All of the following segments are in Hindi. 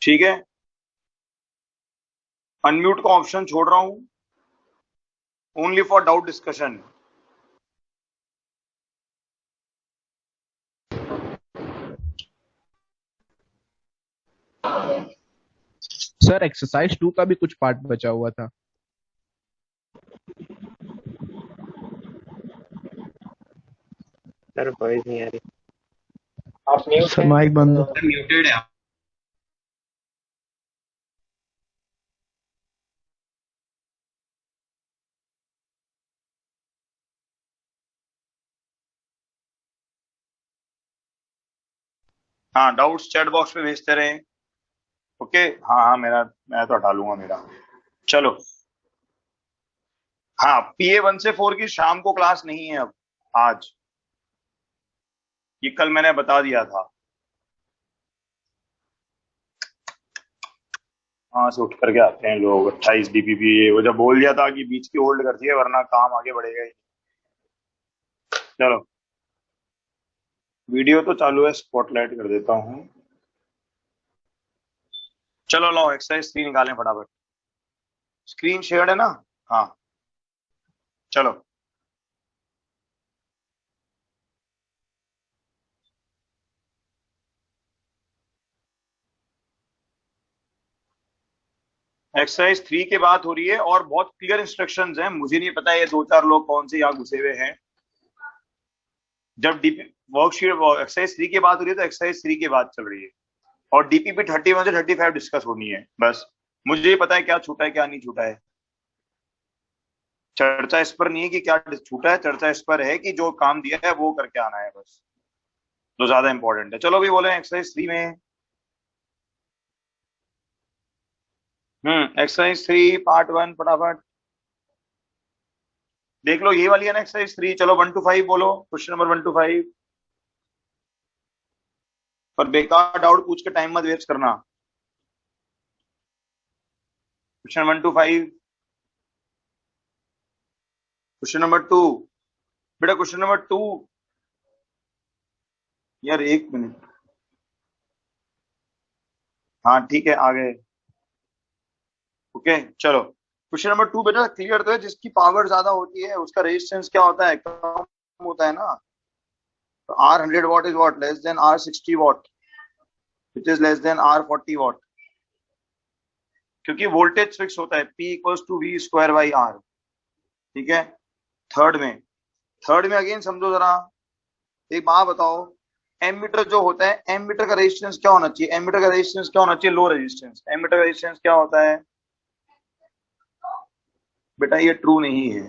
ठीक है, अनम्यूट का ऑप्शन छोड़ रहा हूं, only for doubt discussion. Sir exercise 2 का भी कुछ पार्ट बचा हुआ था। सर वॉइस नहीं आ रही। आप म्यूट सर हैं? माइक बंद। म्यूटेड है। हाँ, डाउट्स चैट बॉक्स में भेजते रहे। ओके, हाँ हाँ, मेरा मैं तो हटा लूंगा मेरा। चलो, हाँ, PA 1 से 4 की शाम को क्लास नहीं है अब, आज। ये कल मैंने बता दिया था। वहां से उठ करके आते हैं लोग, 28 DPP। वो जब बोल दिया था कि बीच की होल्ड करती है वरना काम आगे बढ़ेगा ही। चलो, वीडियो तो चालू है, स्पॉटलाइट कर देता हूँ। चलो लो, एक्सरसाइज 3 निकालें फटाफट। स्क्रीन शेयर्ड है ना? हाँ, चलो। एक्सरसाइज 3 की बात हो रही है और बहुत क्लियर इंस्ट्रक्शंस हैं। मुझे नहीं पता ये दो चार लोग कौन से यहाँ घुसे हुए हैं। जब डीपी वर्कशीट एक्सरसाइज 3 की बात हो रही है तो एक्सरसाइज 3 की बात चल रही है, और DPP 31 से 35 डिस्कस होनी है बस। मुझे ये पता है क्या छूटा है क्या नहीं छूटा है। चर्चा इस पर नहीं है कि क्या छूटा है, चर्चा इस पर है कि जो काम दिया है वो करके आना है बस, जो ज्यादा इंपॉर्टेंट है। चलो, भी बोले एक्सरसाइज 3 में। एक्सरसाइज 3 पार्ट 1 फटाफट देख लो। ये वाली है ना एक्सरसाइज 3। चलो, 1 to 5 बोलो, क्वेश्चन नंबर 1 to 5। पर बेकार डाउट पूछ के टाइम मत वेस्ट करना। Question 1 to 5। Question number 2। बेटा क्वेश्चन नंबर 2। यार एक मिनट। हाँ ठीक है, आ गए। ओके, चलो। क्वेश्चन नंबर 2 बेटा क्लियर तो है, जिसकी पावर ज्यादा होती है उसका रेजिस्टेंस क्या होता है, कम होता है ना। तो R 100 watt is what less than R 60 watt, which is less then R 40 watt। क्योंकि वोल्टेज फिक्स होता है, P = V² ठीक है। थर्ड में थर्ड में अगेन समझो जरा। एक बात बताओ, एमीटर जो होता है, एमीटर का रेजिस्टेंस क्या होना चाहिए? एमीटर का रेजिस्टेंस क्या होना चाहिए? Low resistance. एमीटर का रेजिस्टेंस क्या होता है? बेटा ये ट्रू नहीं है,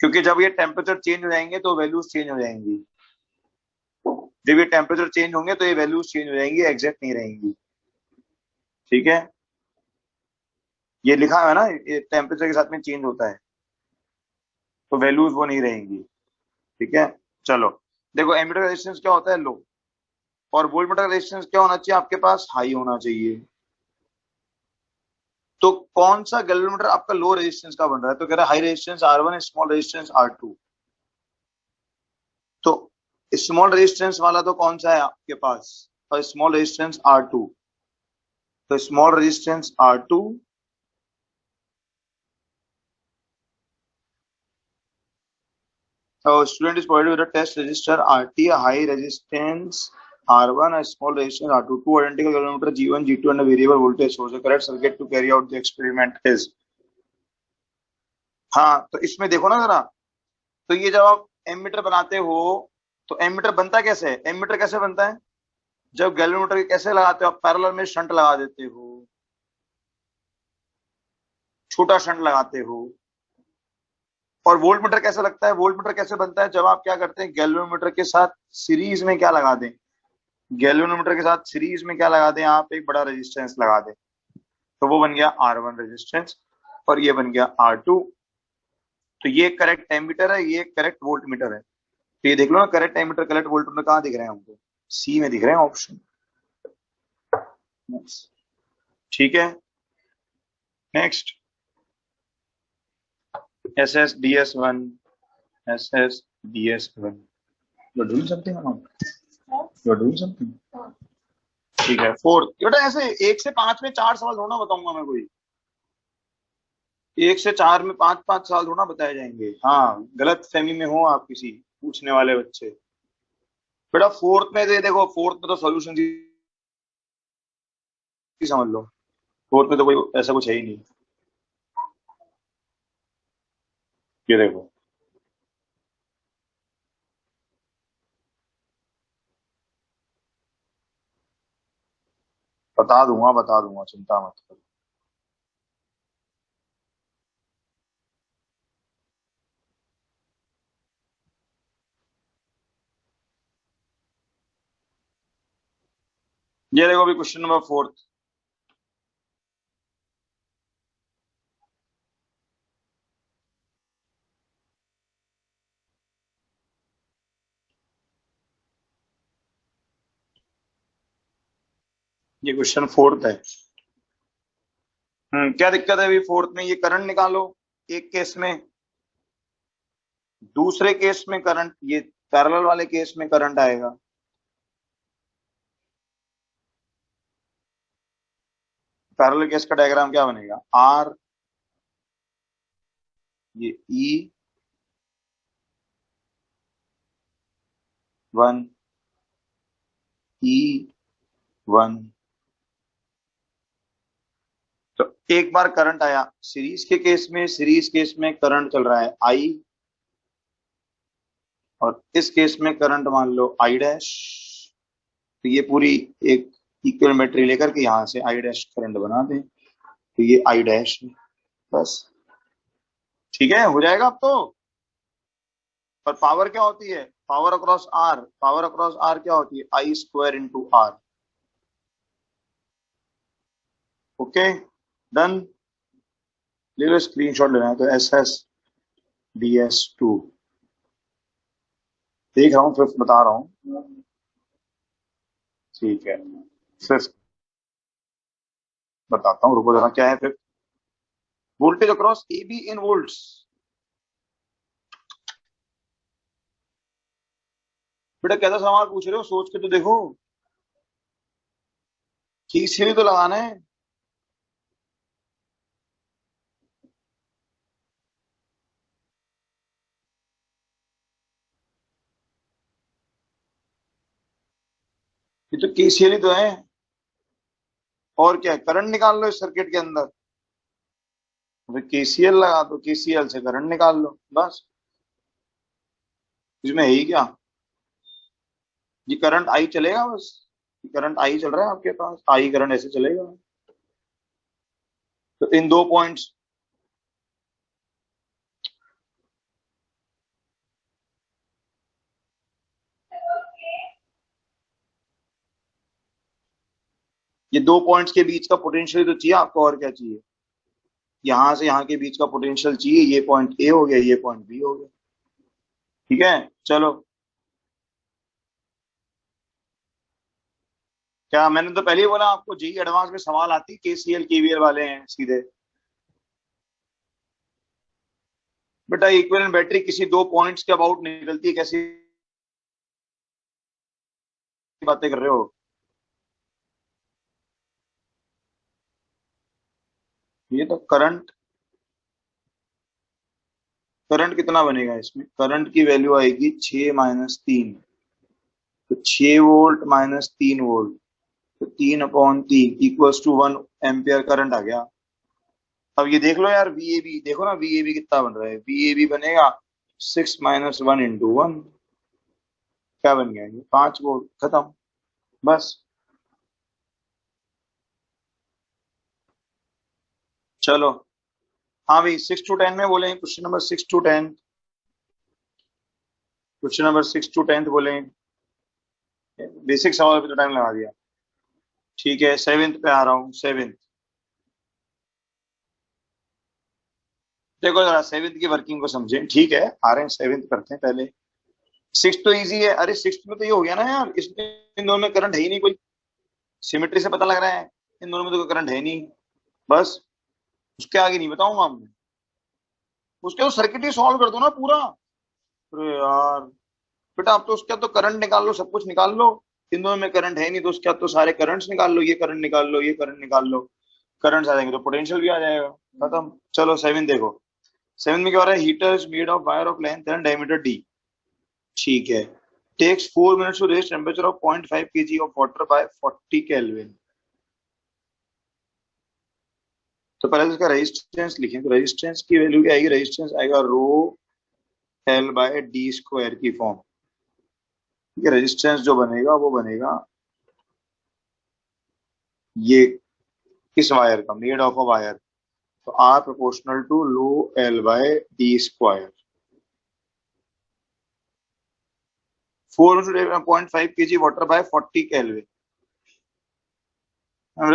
क्योंकि जब ये टेम्परेचर चेंज हो जाएंगे तो वैल्यूज चेंज हो जाएंगी। जब ये टेम्परेचर चेंज होंगे तो ये वैल्यूज चेंज हो जाएंगी, एग्जैक्ट नहीं रहेंगी। ठीक है, ये लिखा है ना, ये टेम्परेचर के साथ में चेंज होता है तो वैल्यूज वो नहीं रहेंगी। ठीक है, चलो। देखो, एमीटर का रेजिस्टेंस क्या होता है? लो। और वोल्टमीटर का रेजिस्टेंस क्या होना चाहिए आपके पास? हाई होना चाहिए। तो कौन सा गैल्वेनोमीटर आपका लो रेजिस्टेंस का बन रहा है? तो कह रहा है high resistance R1, small resistance R2। तो स्मॉल रेजिस्टेंस वाला तो कौन सा है आपके पास? और स्मॉल रेजिस्टेंस R2। तो small resistance R2 student is provided with a test resistor RT, a high resistance R1, a small resistance R2, two identical galvanometer G1, G2 and a variable voltage source. The correct circuit to carry out the experiment is। हाँ, तो इसमें देखो ना जरा। तो ये जब आप एमीटर बनाते हो तो एमीटर बनता कैसे है? एमीटर कैसे बनता है? जब गैल्वेनोमीटर के कैसे लगाते हो आप? पैरेलल में शंट लगा देते हो, छोटा शंट लगाते हो। और वोल्ट मीटर कैसे लगता है? वोल्ट मीटर कैसे बनता है? जब आप क्या करते हैं, गैल्वेनोमीटर के साथ सीरीज में क्या लगा दें? गैल्वेनोमीटर के साथ सीरीज में क्या लगा दें आप? एक बड़ा रेजिस्टेंस लगा दें। तो वो बन गया R1 रेजिस्टेंस, और ये बन गया R2। तो ये करेक्ट एमीटर है, ये करेक्ट वोल्ट मीटर है। तो ये देख लो ना, correct ammeter correct volt meter कहाँ दिख रहे हैं हमको? सी में दिख रहे हैं ऑप्शन। ठीक है, next. SS DS1, SS DS1। You're doing something or not? You're doing something? ठीक है, फोर्थ बेटा ऐसे 1 से 5 में 4 सवाल थोड़ा बताऊंगा मैं कोई। 1 से 4 में 5-5 सवाल थोड़ा बताए जाएंगे। हाँ, गलत फहमी में हो आप किसी पूछने वाले बच्चे। बेटा फोर्थ में दे देखो, फोर्थ में तो सॉल्यूशन ही समझ लो। फोर्थ में तो कोई ऐसा कुछ है ही नहीं। ये देखो, बता दूंगा, चिंता मत करो। ये देखो अभी क्वेश्चन नंबर फोर्थ। ये क्वेश्चन फोर्थ है। क्या दिक्कत है अभी फोर्थ में? ये करंट निकालो एक केस में, दूसरे केस में करंट, ये पैरेलल वाले केस में करंट आएगा। पैरेलल केस का डायग्राम क्या बनेगा? आर, ये E1, E1। तो एक बार करंट आया सीरीज के केस में, सीरीज केस में करंट चल रहा है आई, और इस केस में करंट मान लो आई डैश। तो ये पूरी एक इक्विवेलेंट्री लेकर के यहां से आई डैश करंट बना दें, तो ये आई डैश है। बस ठीक है, हो जाएगा अब तो। पर पावर क्या होती है? Power across R, power across R क्या होती है? I square into R. Okay, done. ले लो स्क्रीनशॉट लेना है तो SS DS2 देख रहा हूँ, फिफ्थ बता रहा हूँ। ठीक है, फिफ्थ बताता हूँ, रुको जरा, क्या है fifth? Voltage across A be in volts. बेटा कैसा सवाल पूछ रहे हो, सोच के तो देखो। KCL तो लगाना है। ये तो KCL ही तो है। और क्या है? करंट निकाल लो इस सर्किट के अंदर। अभी KCL लगा दो, KCL से करंट निकाल लो, बस। इसमें है ही क्या? ये करंट आई चलेगा बस। ये करंट आई चल रहा है आपके पास, आई करंट ऐसे चलेगा। तो इन दो पॉइंट्स, ये दो पॉइंट्स के बीच का पोटेंशियल तो चाहिए आपको, और क्या चाहिए? यहां से यहां के बीच का पोटेंशियल चाहिए। ये पॉइंट ए हो गया, ये पॉइंट बी हो गया। ठीक है, चलो। क्या मैंने तो पहले ही बोला आपको, जेई एडवांस में सवाल आती KCL KVL वाले हैं सीधे। बेटा इक्विवेलेंट बैटरी किसी दो पॉइंट्स के अबाउट निकलती है, कैसी बातें कर रहे हो? ये तो करंट, करंट कितना बनेगा इसमें? करंट की वैल्यू आएगी 6 - 3। तो 6 वोल्ट - 3 वोल्ट, तो 3/3 इक्वल्स टू 1 एम्पियर करंट आ गया। अब ये देख लो यार, VAB देखो ना, VAB कितना बन रहा है? VAB बनेगा 6 - 1 × 1। क्या बन गया? ये 5 वोल्ट, खत्म, बस। चलो, हाँ भाई, 6 to 10 में बोले, question number 6 to 10, question number 6 to 10 बोले। बेसिक सवाल पे तो टाइम लगा दिया। ठीक है, सेवेंथ पे आ रहा हूँ, सेवेंथ। देखो जरा सेवेंथ की वर्किंग को समझें, ठीक है, आ रहे हैं सेवेंथ करते हैं पहले। सिक्स तो इजी है। अरे सिक्स में तो ये हो गया ना यार, इसमें इन दोनों में करंट है ही नहीं कोई। सिमेट्री से पता लग रहा है इन दोनों में तो कोई करंट है नहीं। बस, उसके आगे नहीं बताऊंगा मैं। उसके तो सर्किट ही सॉल्व कर दो ना पूरा। अरे यार बेटा, आप तो उसका तो करंट निकाल लो, सब कुछ निकाल लो। इन दोनों में करंट है नहीं, तो उसके बाद तो सारे करंट्स निकाल लो, ये करंट निकाल लो, ये करंट निकाल लो, करंट्स आ जाएंगे तो पोटेंशियल भी आ जाएगा, खत्म। चलो 7 देखो। 7 में क्या हो रहा है, heater is made of wire of length and diameter D, ठीक है, takes 4 minutes to raise temperature of 0.5 kg of water by 40 kelvin. तो पहले तो इसका रेजिस्टेंस लिखें, तो रेजिस्टेंस की वैल्यू क्या आएगी, रेजिस्टेंस आएगा rho L by D square की फॉर्म, ठीक है। रेजिस्टेंस जो बनेगा वो बनेगा ये इस वायर का, मेड ऑफ अ वायर, तो R proportional to rho L by D square. 4.5 kg water by 40 Kelvin,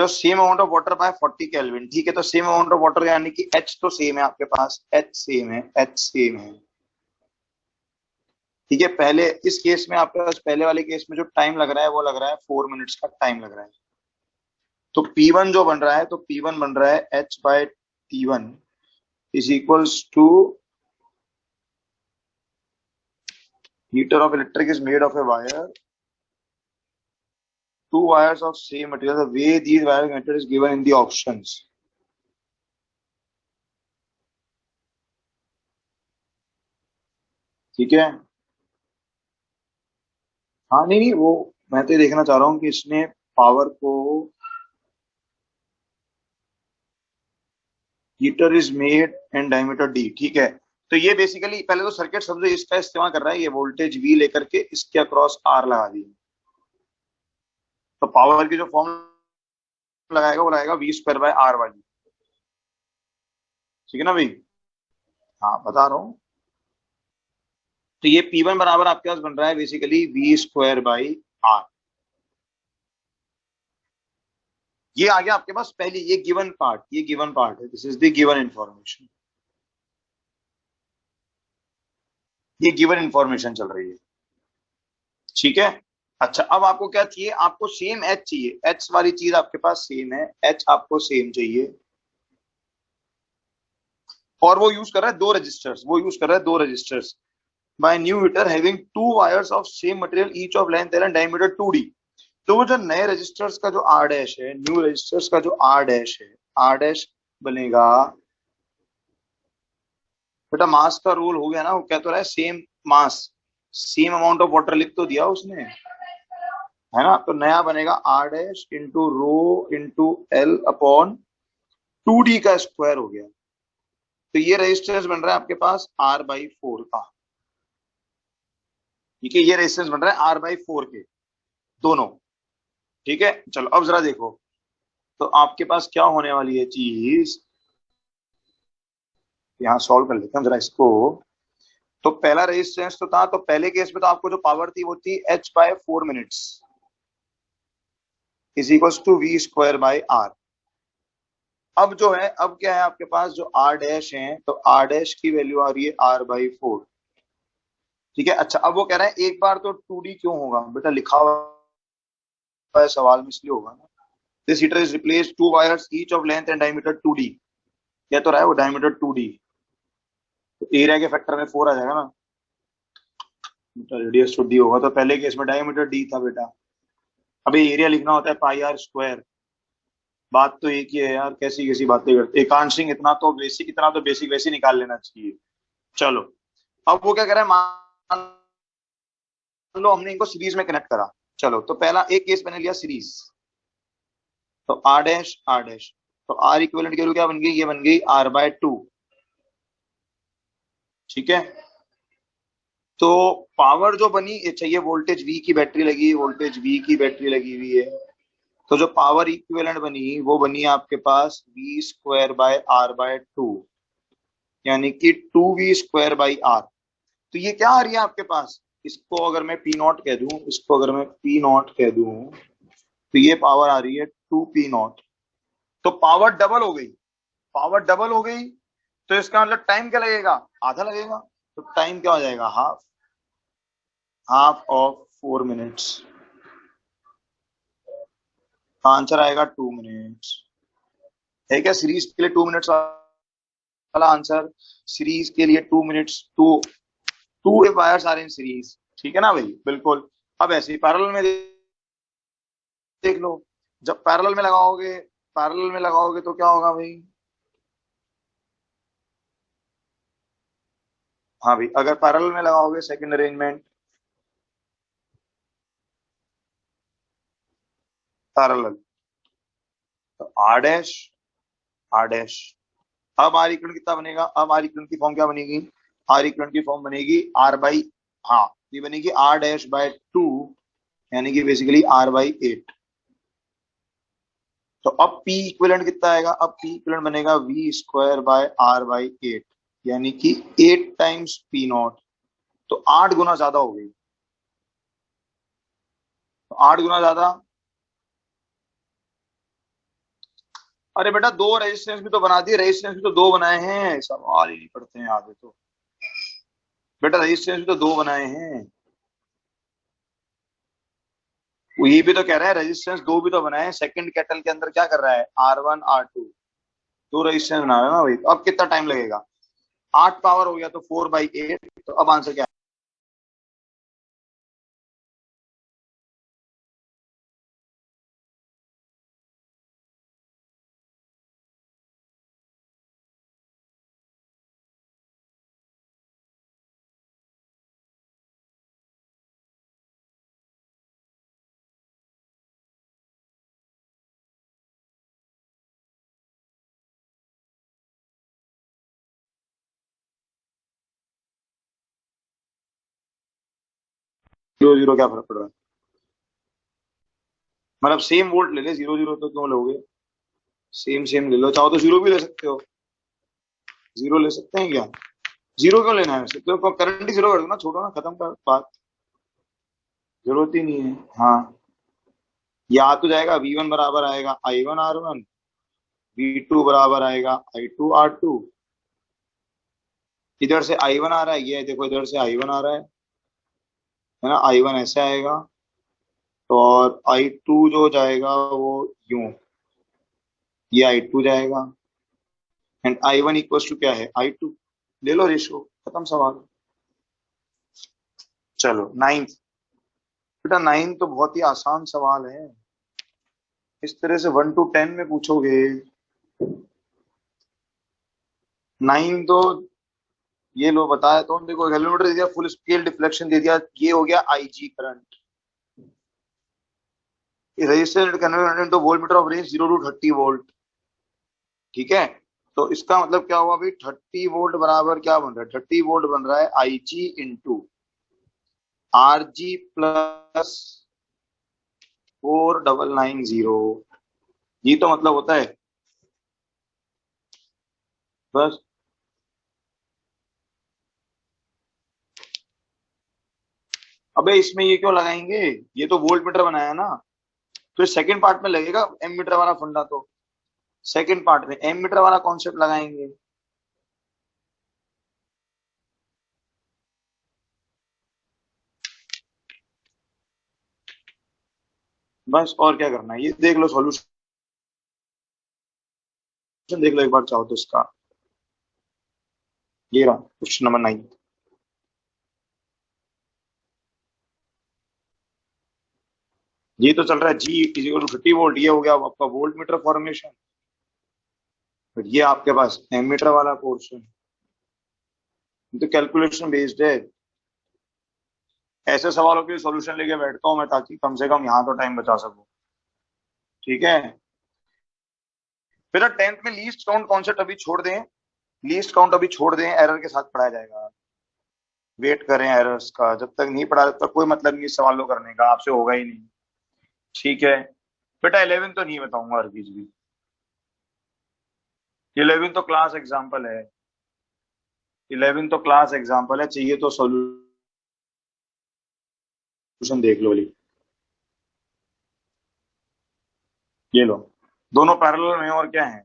same amount of water by 40 kelvin, ठीक है। तो सेम अमाउंट ऑफ वाटर यानी कि एच तो सेम है आपके पास, एच सेम है, एच सेम है, ठीक है। पहले इस केस में आपके पास, पहले वाले केस में जो टाइम लग रहा है वो लग रहा है 4 मिनट्स का टाइम लग रहा है। तो P1 जो बन रहा है, तो P1 बन रहा है H by T1 is equals to heater of electric is made of a wire, two wires of same material, the way these wires method is given in the options, ठीक है। हाँ नहीं नहीं, वो मैं तो ये देखना चाह रहा हूँ कि इसने पावर को, heater is made and diameter D, ठीक है। तो ये बेसिकली पहले तो सर्किट समझो इसका इस्तेमाल कर रहा है, ये वोल्टेज वी लेकर के इसके अक्रॉस आर लगा दी, तो पावर की जो फॉर्म लगाएगा वो लगाएगा वी स्क्वायर बाय आर वाली, ठीक है ना भाई। हाँ बता रहा हूँ। तो ये P1 बराबर आपके पास बन रहा है basically V square by R. ये आ गया आपके पास पहली, ये गिवन पार्ट, ये गिवन पार्ट है, this is the given information, ये गिवन इंफॉर्मेशन चल रही है, ठीक है। अच्छा अब आपको क्या चाहिए, आपको सेम एच चाहिए, एच वाली चीज आपके पास सेम है, एच आपको सेम चाहिए, और वो यूज कर रहा है दो रजिस्टर्स, वो यूज कर रहा है दो resistors by new heater having two wires of same material each of length L and diameter 2d। तो वो जो नए रजिस्टर्स का जो आर डैश है, न्यू रजिस्टर्स का जो आर डैश है, आर डैश बनेगा, बेटा मास का रूल हो गया ना, वो कह तो रहा है same mass same amount of water लिख तो दिया उसने, है ना। तो नया बनेगा R dash into rho into L upon 2d का स्क्वायर हो गया। तो ये रेजिस्टेंस बन रहा है आपके पास आर बाई 4 का, ठीक है। ये रेजिस्टेंस बन रहा है आर बाई 4 के दोनों, ठीक है। चलो अब जरा देखो, तो आपके पास क्या होने वाली है चीज, यहाँ सॉल्व कर लेते हैं जरा इसको। तो पहला रेजिस्टेंस तो था, तो पहले केस में तो आपको जो पावर थी वो थी H by 4 minutes is equal to V square by R. अब जो है, अब क्या है आपके पास जो आर डैश है, तो आर डैश की वैल्यू आ रही है आर बाई 4, ठीक है। अच्छा अब वो कह रहा है एक बार तो 2d क्यों होगा, बेटा लिखा हुआ है सवाल में इसलिए होगा ना, this heater is replace to wires each of length and diameter 2d, क्या तो रहा है वो डायमीटर 2d, तो एरिया के फैक्टर में 4 आ जाएगा ना, रेडियस तो डी होगा, तो पहले केस में डायमीटर डी था बेटा, अभी एरिया लिखना होता है पाई आर स्क्वायर। बात तो एक ही है यार, कैसी कैसी बातें करते एकांशिक, इतना तो बेसिक वैसे निकाल लेना चाहिए। चलो अब वो क्या कह रहा है, मान लो हमने इनको सीरीज में कनेक्ट करा, चलो तो पहला एक केस मैंने लिया सीरीज, तो आर डैश आर डैश, तो आर इक्विवेलेंट की वैल्यू क्या बन गई, ये बन गई आर बाय 2, ठीक है। तो पावर जो बनी, चाहिए वोल्टेज वी की बैटरी लगी, वोल्टेज वी की बैटरी लगी हुई है, तो जो पावर इक्विवेलेंट बनी वो बनी आपके पास V square by R by 2, यानी कि 2v स्क्वायर बाई आर। तो ये क्या आ रही है आपके पास, इसको अगर मैं पी नॉट कह दूं, इसको अगर मैं पी नॉट कह दूं, तो ये पावर आ रही है 2p नॉट, तो पावर डबल हो गई, पावर डबल हो गई, तो इसका मतलब टाइम क्या लगेगा, आधा लगेगा, तो टाइम क्या हो जाएगा, half, half of 4 minutes, answer आएगा 2 मिनट्स, है क्या। सीरीज के लिए 2 मिनट्स वाला आंसर, सीरीज के लिए 2 minutes, two wires are in series, ठीक है ना भाई, बिल्कुल। अब ऐसे ही पैरेलल में देख लो, जब पैरेलल में लगाओगे तो क्या होगा भाई? हाँ भाई, अगर पैरेलल में लगाओगे सेकंड अरेंजमेंट, पैरेलल, तो आर डैश। अब आर इक्वल कितना बनेगा? अब आर इक्वल की फॉर्म क्या बनेगी? आर इक्वल की फॉर्म बनेगी आर बाई, हाँ, ये बनेगी आर डैश बाय 2, यानी कि बेसिकली आर बाई 8। तो अब पी इक्विवेलेंट कितना आएगा? अब पी इक्विवेलेंट बनेगा V square by R by 8, यानी कि 8 टाइम्स पी नॉट। तो 8 गुना ज्यादा हो गई, तो 8 गुना ज्यादा। अरे बेटा, दो रेजिस्टेंस भी तो बना दिए, रेजिस्टेंस भी तो दो बनाए हैं, सवाल ही नहीं पढ़ते हैं आगे तो। बेटा रेजिस्टेंस भी तो दो बनाए हैं, वो ये भी तो कह रहा है रेजिस्टेंस दो भी तो बनाए हैं। सेकंड कैटल के अंदर क्या कर रहा है? R1 R2, दो रेजिस्टेंस बना रहा है ना भाई। तो अब कितना टाइम लगेगा? 8 पावर हो गया तो 4/8। तो अब आंसर क्या है? जीरो जीरो क्या फर्क पड़ रहा है? मतलब सेम वोल्ट ले ले, जीरो जीरो तो क्यों लोगे? सेम सेम ले लो, चाहो तो जीरो भी ले सकते हो। जीरो ले सकते हैं क्या? जीरो क्यों लेना है वैसे? तो करंट ही जीरो कर दो ना, छोड़ो ना, खत्म कर बात, जरूरत ही नहीं है। हाँ, या तो जाएगा V1 बराबर आएगा I1 R1, V2 बराबर आएगा I2 R2। इधर से I1 आ रहा है, ये देखो इधर से I1 आ रहा है ना, I1 ऐसे आएगा। तो और I2 जो जाएगा वो यूं, ये I2 जाएगा, एंड I1 इक्वल टू क्या है? I2। ले लो रेशो, खत्म सवाल। चलो नाइन्थ। बेटा नाइन्थ तो बहुत ही आसान सवाल है, इस तरह से 1 to 10 में पूछोगे। नाइन तो ये लो बताया तो, देखो कैलकुलेटर दे दिया, फुल स्केल डिफ्लेक्शन दे दिया, ये हो गया IG current. Register converted into voltmeter of range 0 to 30 volt. ठीक है, तो इसका मतलब क्या हुआ भाई? 30 वोल्ट बराबर क्या बन रहा है? 30 वोल्ट बन रहा है IG इंटू RG प्लस 4990। ये तो मतलब होता है बस। अबे इसमें ये क्यों लगाएंगे? ये तो वोल्ट मीटर बनाया ना, तो सेकंड पार्ट में लगेगा एम मीटर वाला फंडा। तो सेकंड पार्ट में एम मीटर वाला कॉन्सेप्ट लगाएंगे। बस, और क्या करना है, ये देख लो सॉल्यूशन, देख लो एक बार चाहो तो इसका। ये रहा क्वेश्चन नंबर 9। ये तो चल रहा है G = 50 वोल्ट, ये हो गया आपका वोल्ट मीटर फॉर्मेशन। ये आपके पास एमीटर वाला पोर्शन, तो कैलकुलेशन बेस्ड है। ऐसे सवालों के सॉल्यूशन लेके बैठता हूं मैं, ताकि कम से कम यहाँ तो टाइम बचा सकूं। ठीक है, फिर 10th में लीस्ट काउंट कॉन्सेप्ट अभी छोड़ दें, लीस्ट काउंट अभी छोड़ दें, एरर के साथ पढ़ाया जाएगा। वेट करें एरर्स का, जब तक नहीं पढ़ा तब तक कोई मतलब नहीं सवालों करने का, आपसे होगा ही नहीं। ठीक है बेटा, 11 तो नहीं बताऊंगा हर चीज भी, 11 तो क्लास एग्जाम्पल है, 11 तो क्लास एग्जाम्पल है, चाहिए तो सॉल्यूशन देख लो। ये लो, दोनों पैरेलल में, और क्या है?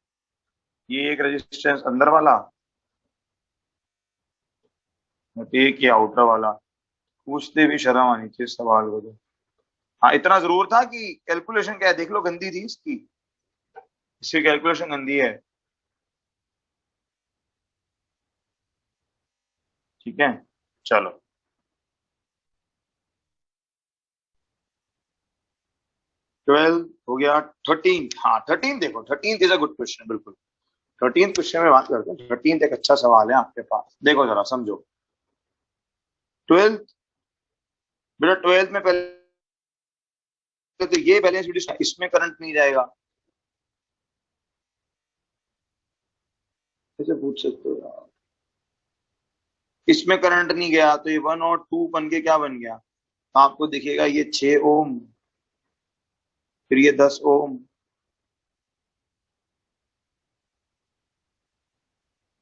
ये एक रेजिस्टेंस अंदर वाला, एक ही आउटर वाला। पूछते भी शर्म आनी चाहिए सवाल को तो। हाँ, इतना जरूर था कि कैलकुलेशन क्या है देख लो, गंदी थी इसकी, इसकी कैलकुलेशन गंदी है। ठीक है, चलो। 12 हो गया, 13। हाँ 13 देखो, 13 इज अ गुड क्वेश्चन, बिल्कुल 13 क्वेश्चन में बात करते हैं। 13 एक अच्छा सवाल है आपके पास, देखो जरा समझो। 12, बेटा 12 में पहले तो ये बैलेंस शीट, इसमें करंट नहीं जाएगा, कैसे पूछ सकते हो यार। इसमें करंट नहीं गया तो ये 1 और 2 बन के क्या बन गया, आपको दिखेगा ये 6 ओम, फिर ये 10 ओम,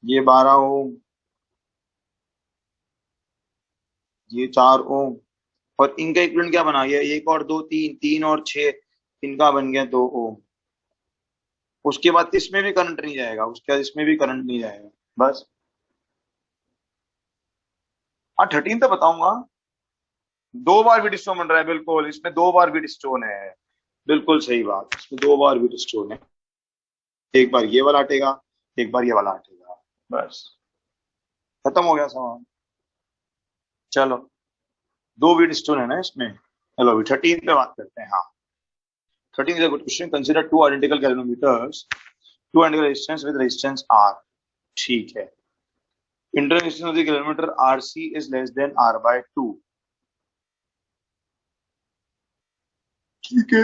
ये 12 ओम, ये 4 ओम, और इनका इक्विवेलेंट क्या बना, ये 1 और 2 3, 3 और 6, इनका बन गया 2 ओम। उसके बाद इसमें भी करंट नहीं जाएगा, उसके बाद इसमें भी करंट नहीं जाएगा, बस। हाँ 13 तो बताऊंगा। 2 बार व्हीटस्टोन बन रहा है, बिल्कुल इसमें 2 बार व्हीटस्टोन है, बिल्कुल सही बात, इसमें 2 बार व्हीटस्टोन है। एक बार ये वाला हटेगा, एक बार ये वाला हटेगा, बस खत्म हो गया सवाल। चलो 2 व्हीटस्टोन है ना इसमें। चलो अभी 13 पे बात करते हैं। हाँ 13 is a good question. Consider two identical galvanometers, two identical resistance with resistance R. ठीक है, internal resistance of the galvanometer RC is less than R by 2। ठीक है,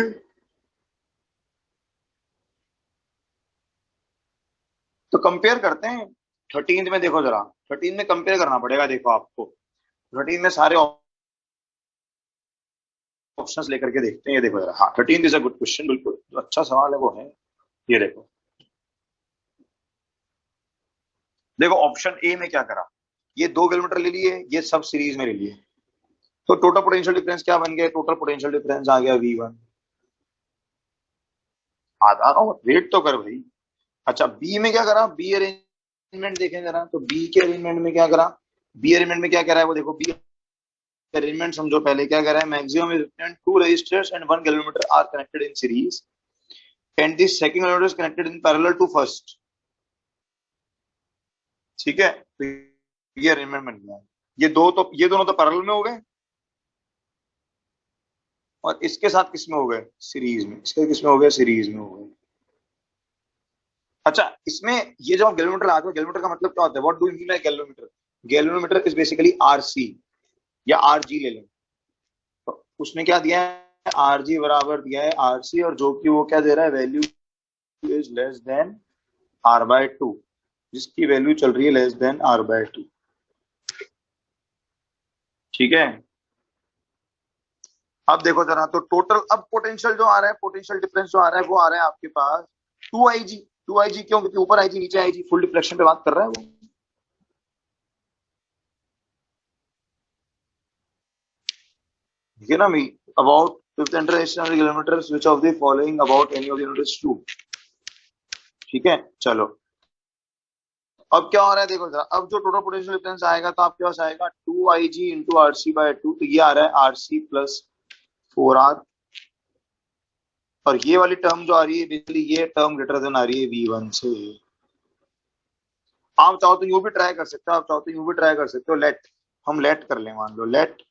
तो कंपेयर करते हैं। 13 में देखो जरा, 13 में कंपेयर करना पड़ेगा, देखो आपको 13 में सारे ऑप्शंस लेकर के देखते हैं। ये देखो जरा, हाँ 13 इज अ गुड क्वेश्चन, बिल्कुल जो अच्छा सवाल है वो है। ये देखो, देखो ऑप्शन ए में क्या करा, ये 2 किलोमीटर ले लिए, ये सब सीरीज में ले लिए, तो टोटल पोटेंशियल डिफरेंस क्या बन गया, टोटल पोटेंशियल डिफरेंस आ गया V1। आधा ना वेट तो कर भाई। अच्छा बी में क्या करा, बी अरेंजमेंट देखें जरा, तो बी के अरेंजमेंट में क्या करा, बी अरेंजमेंट में क्या कह रहा है वो देखो। बी अरेंजमेंट समझो पहले, क्या कह रहा है, maximum is two resistors and 1 kilometre are connected in series and this second kilometre is connected in parallel to first. ठीक है, तो ये अरेंजमेंट बन गया। ये दोनों तो पैरेलल में हो गए, और इसके साथ किसमें हो गए, सीरीज में, इसके किसमें हो गए, सीरीज में हो गए। अच्छा इसमें ये जो गैल्वेनोमीटर आता है, गैल्वेनोमीटर का मतलब क्या होता है, what do you mean by galvanometer. Galvanometer is basically RC या आरजी ले लें, तो उसने क्या दिया है, आरजी बराबर दिया है आरसी, और जो कि वो क्या दे रहा है, value is less than R by 2, जिसकी वैल्यू चल रही है लेस देन आर बाय 2। ठीक है, अब देखो जरा, तो टोटल अब पोटेंशियल जो आ रहा है, पोटेंशियल डिफरेंस जो आ रहा है वो आ रहा है आपके पास 2 IG। 2 IG क्यों, क्योंकि ऊपर IG नीचे IG, फुल डिफ्लेक्शन पे बात कर रहा है वो। ठीक है ना मी, about fifth international kilometer which of the following about any of the two. ठीक है चलो, अब क्या हो रहा है देखो जरा, अब जो टोटल पोटेंशियल डिफरेंस आएगा तो आपके पास आएगा 2 IG इंटू RC बाय 2, तो ये आ रहा है RC प्लस 4R, और ये वाली टर्म जो आ रही है बेसिकली ये टर्म ग्रेटर देन आ रही है V1 से। आप चाहो तो यू भी ट्राई कर सकते हो, आप चाहो तो यू भी ट्राई कर सकते हो, लेट हम लेट कर ले, मान लो let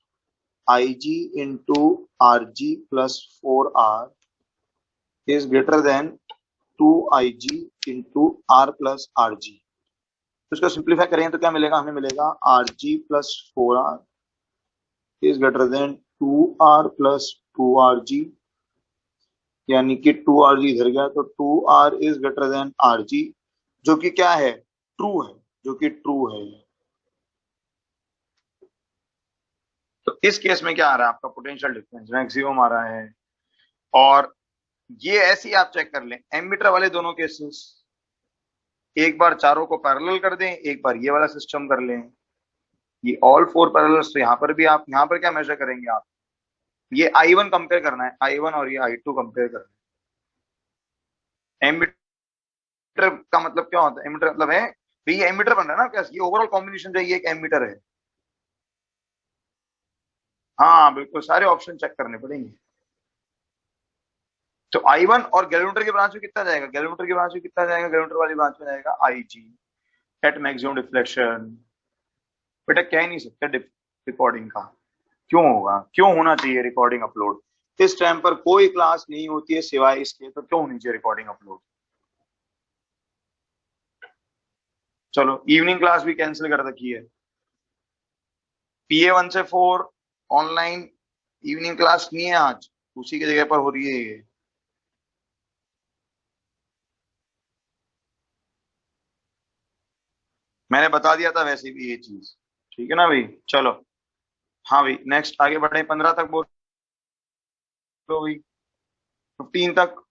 IG into RG plus 4R is greater than 2IG into R plus RG। तो इसको सिंप्लीफाई करेंगे तो क्या मिलेगा, हमें मिलेगा RG plus 4R is greater then 2R plus 2RG, यानी कि 2RG इधर गया तो 2R is greater then RG, जो कि क्या है, ट्रू है, जो कि ट्रू है। तो इस केस में क्या आ रहा है आपका पोटेंशियल डिफरेंस मैक्सिमम आ रहा है। और ये ऐसे ही आप चेक कर लें, एमीटर वाले दोनों केसेस, एक बार चारों को पैरेलल कर दें, एक बार ये वाला सिस्टम कर लें, ये ऑल 4 पैरेलल्स, तो यहाँ पर भी आप यहाँ पर क्या मेजर करेंगे आप, ये I1 कंपेयर करना है, I1 और ये I2 कंपेयर करना है। एमीटर का मतलब क्या होता है, एमीटर मतलब है ये एमीटर बन रहा है ना, क्या ये ओवरऑल कॉम्बिनेशन जो है ये एक एमीटर है। हाँ बिल्कुल, सारे ऑप्शन चेक करने पड़ेंगे। तो I1 और गैल्वेनोमीटर के ब्रांच में कितना जाएगा, गैल्वेनोमीटर के ब्रांच में कितना जाएगा, गैल्वेनोमीटर वाली ब्रांच में जाएगा IG एट मैक्सिमम डिफ्लेक्शन। बेटा कह नहीं सकते रिकॉर्डिंग का, क्यों होगा, क्यों होना चाहिए रिकॉर्डिंग अपलोड, इस टाइम पर कोई क्लास नहीं होती है सिवाय इसके, तो क्यों होनी चाहिए रिकॉर्डिंग अपलोड? चलो इवनिंग क्लास भी कैंसिल कर रखी है। PA 1 से 4 ऑनलाइन इवनिंग क्लास नहीं है आज, उसी की जगह पर हो रही है ये। मैंने बता दिया था वैसे भी ये चीज, ठीक है ना भाई? चलो हाँ भाई, नेक्स्ट आगे बढ़े। 15 तक बोलो भाई, 15 तक।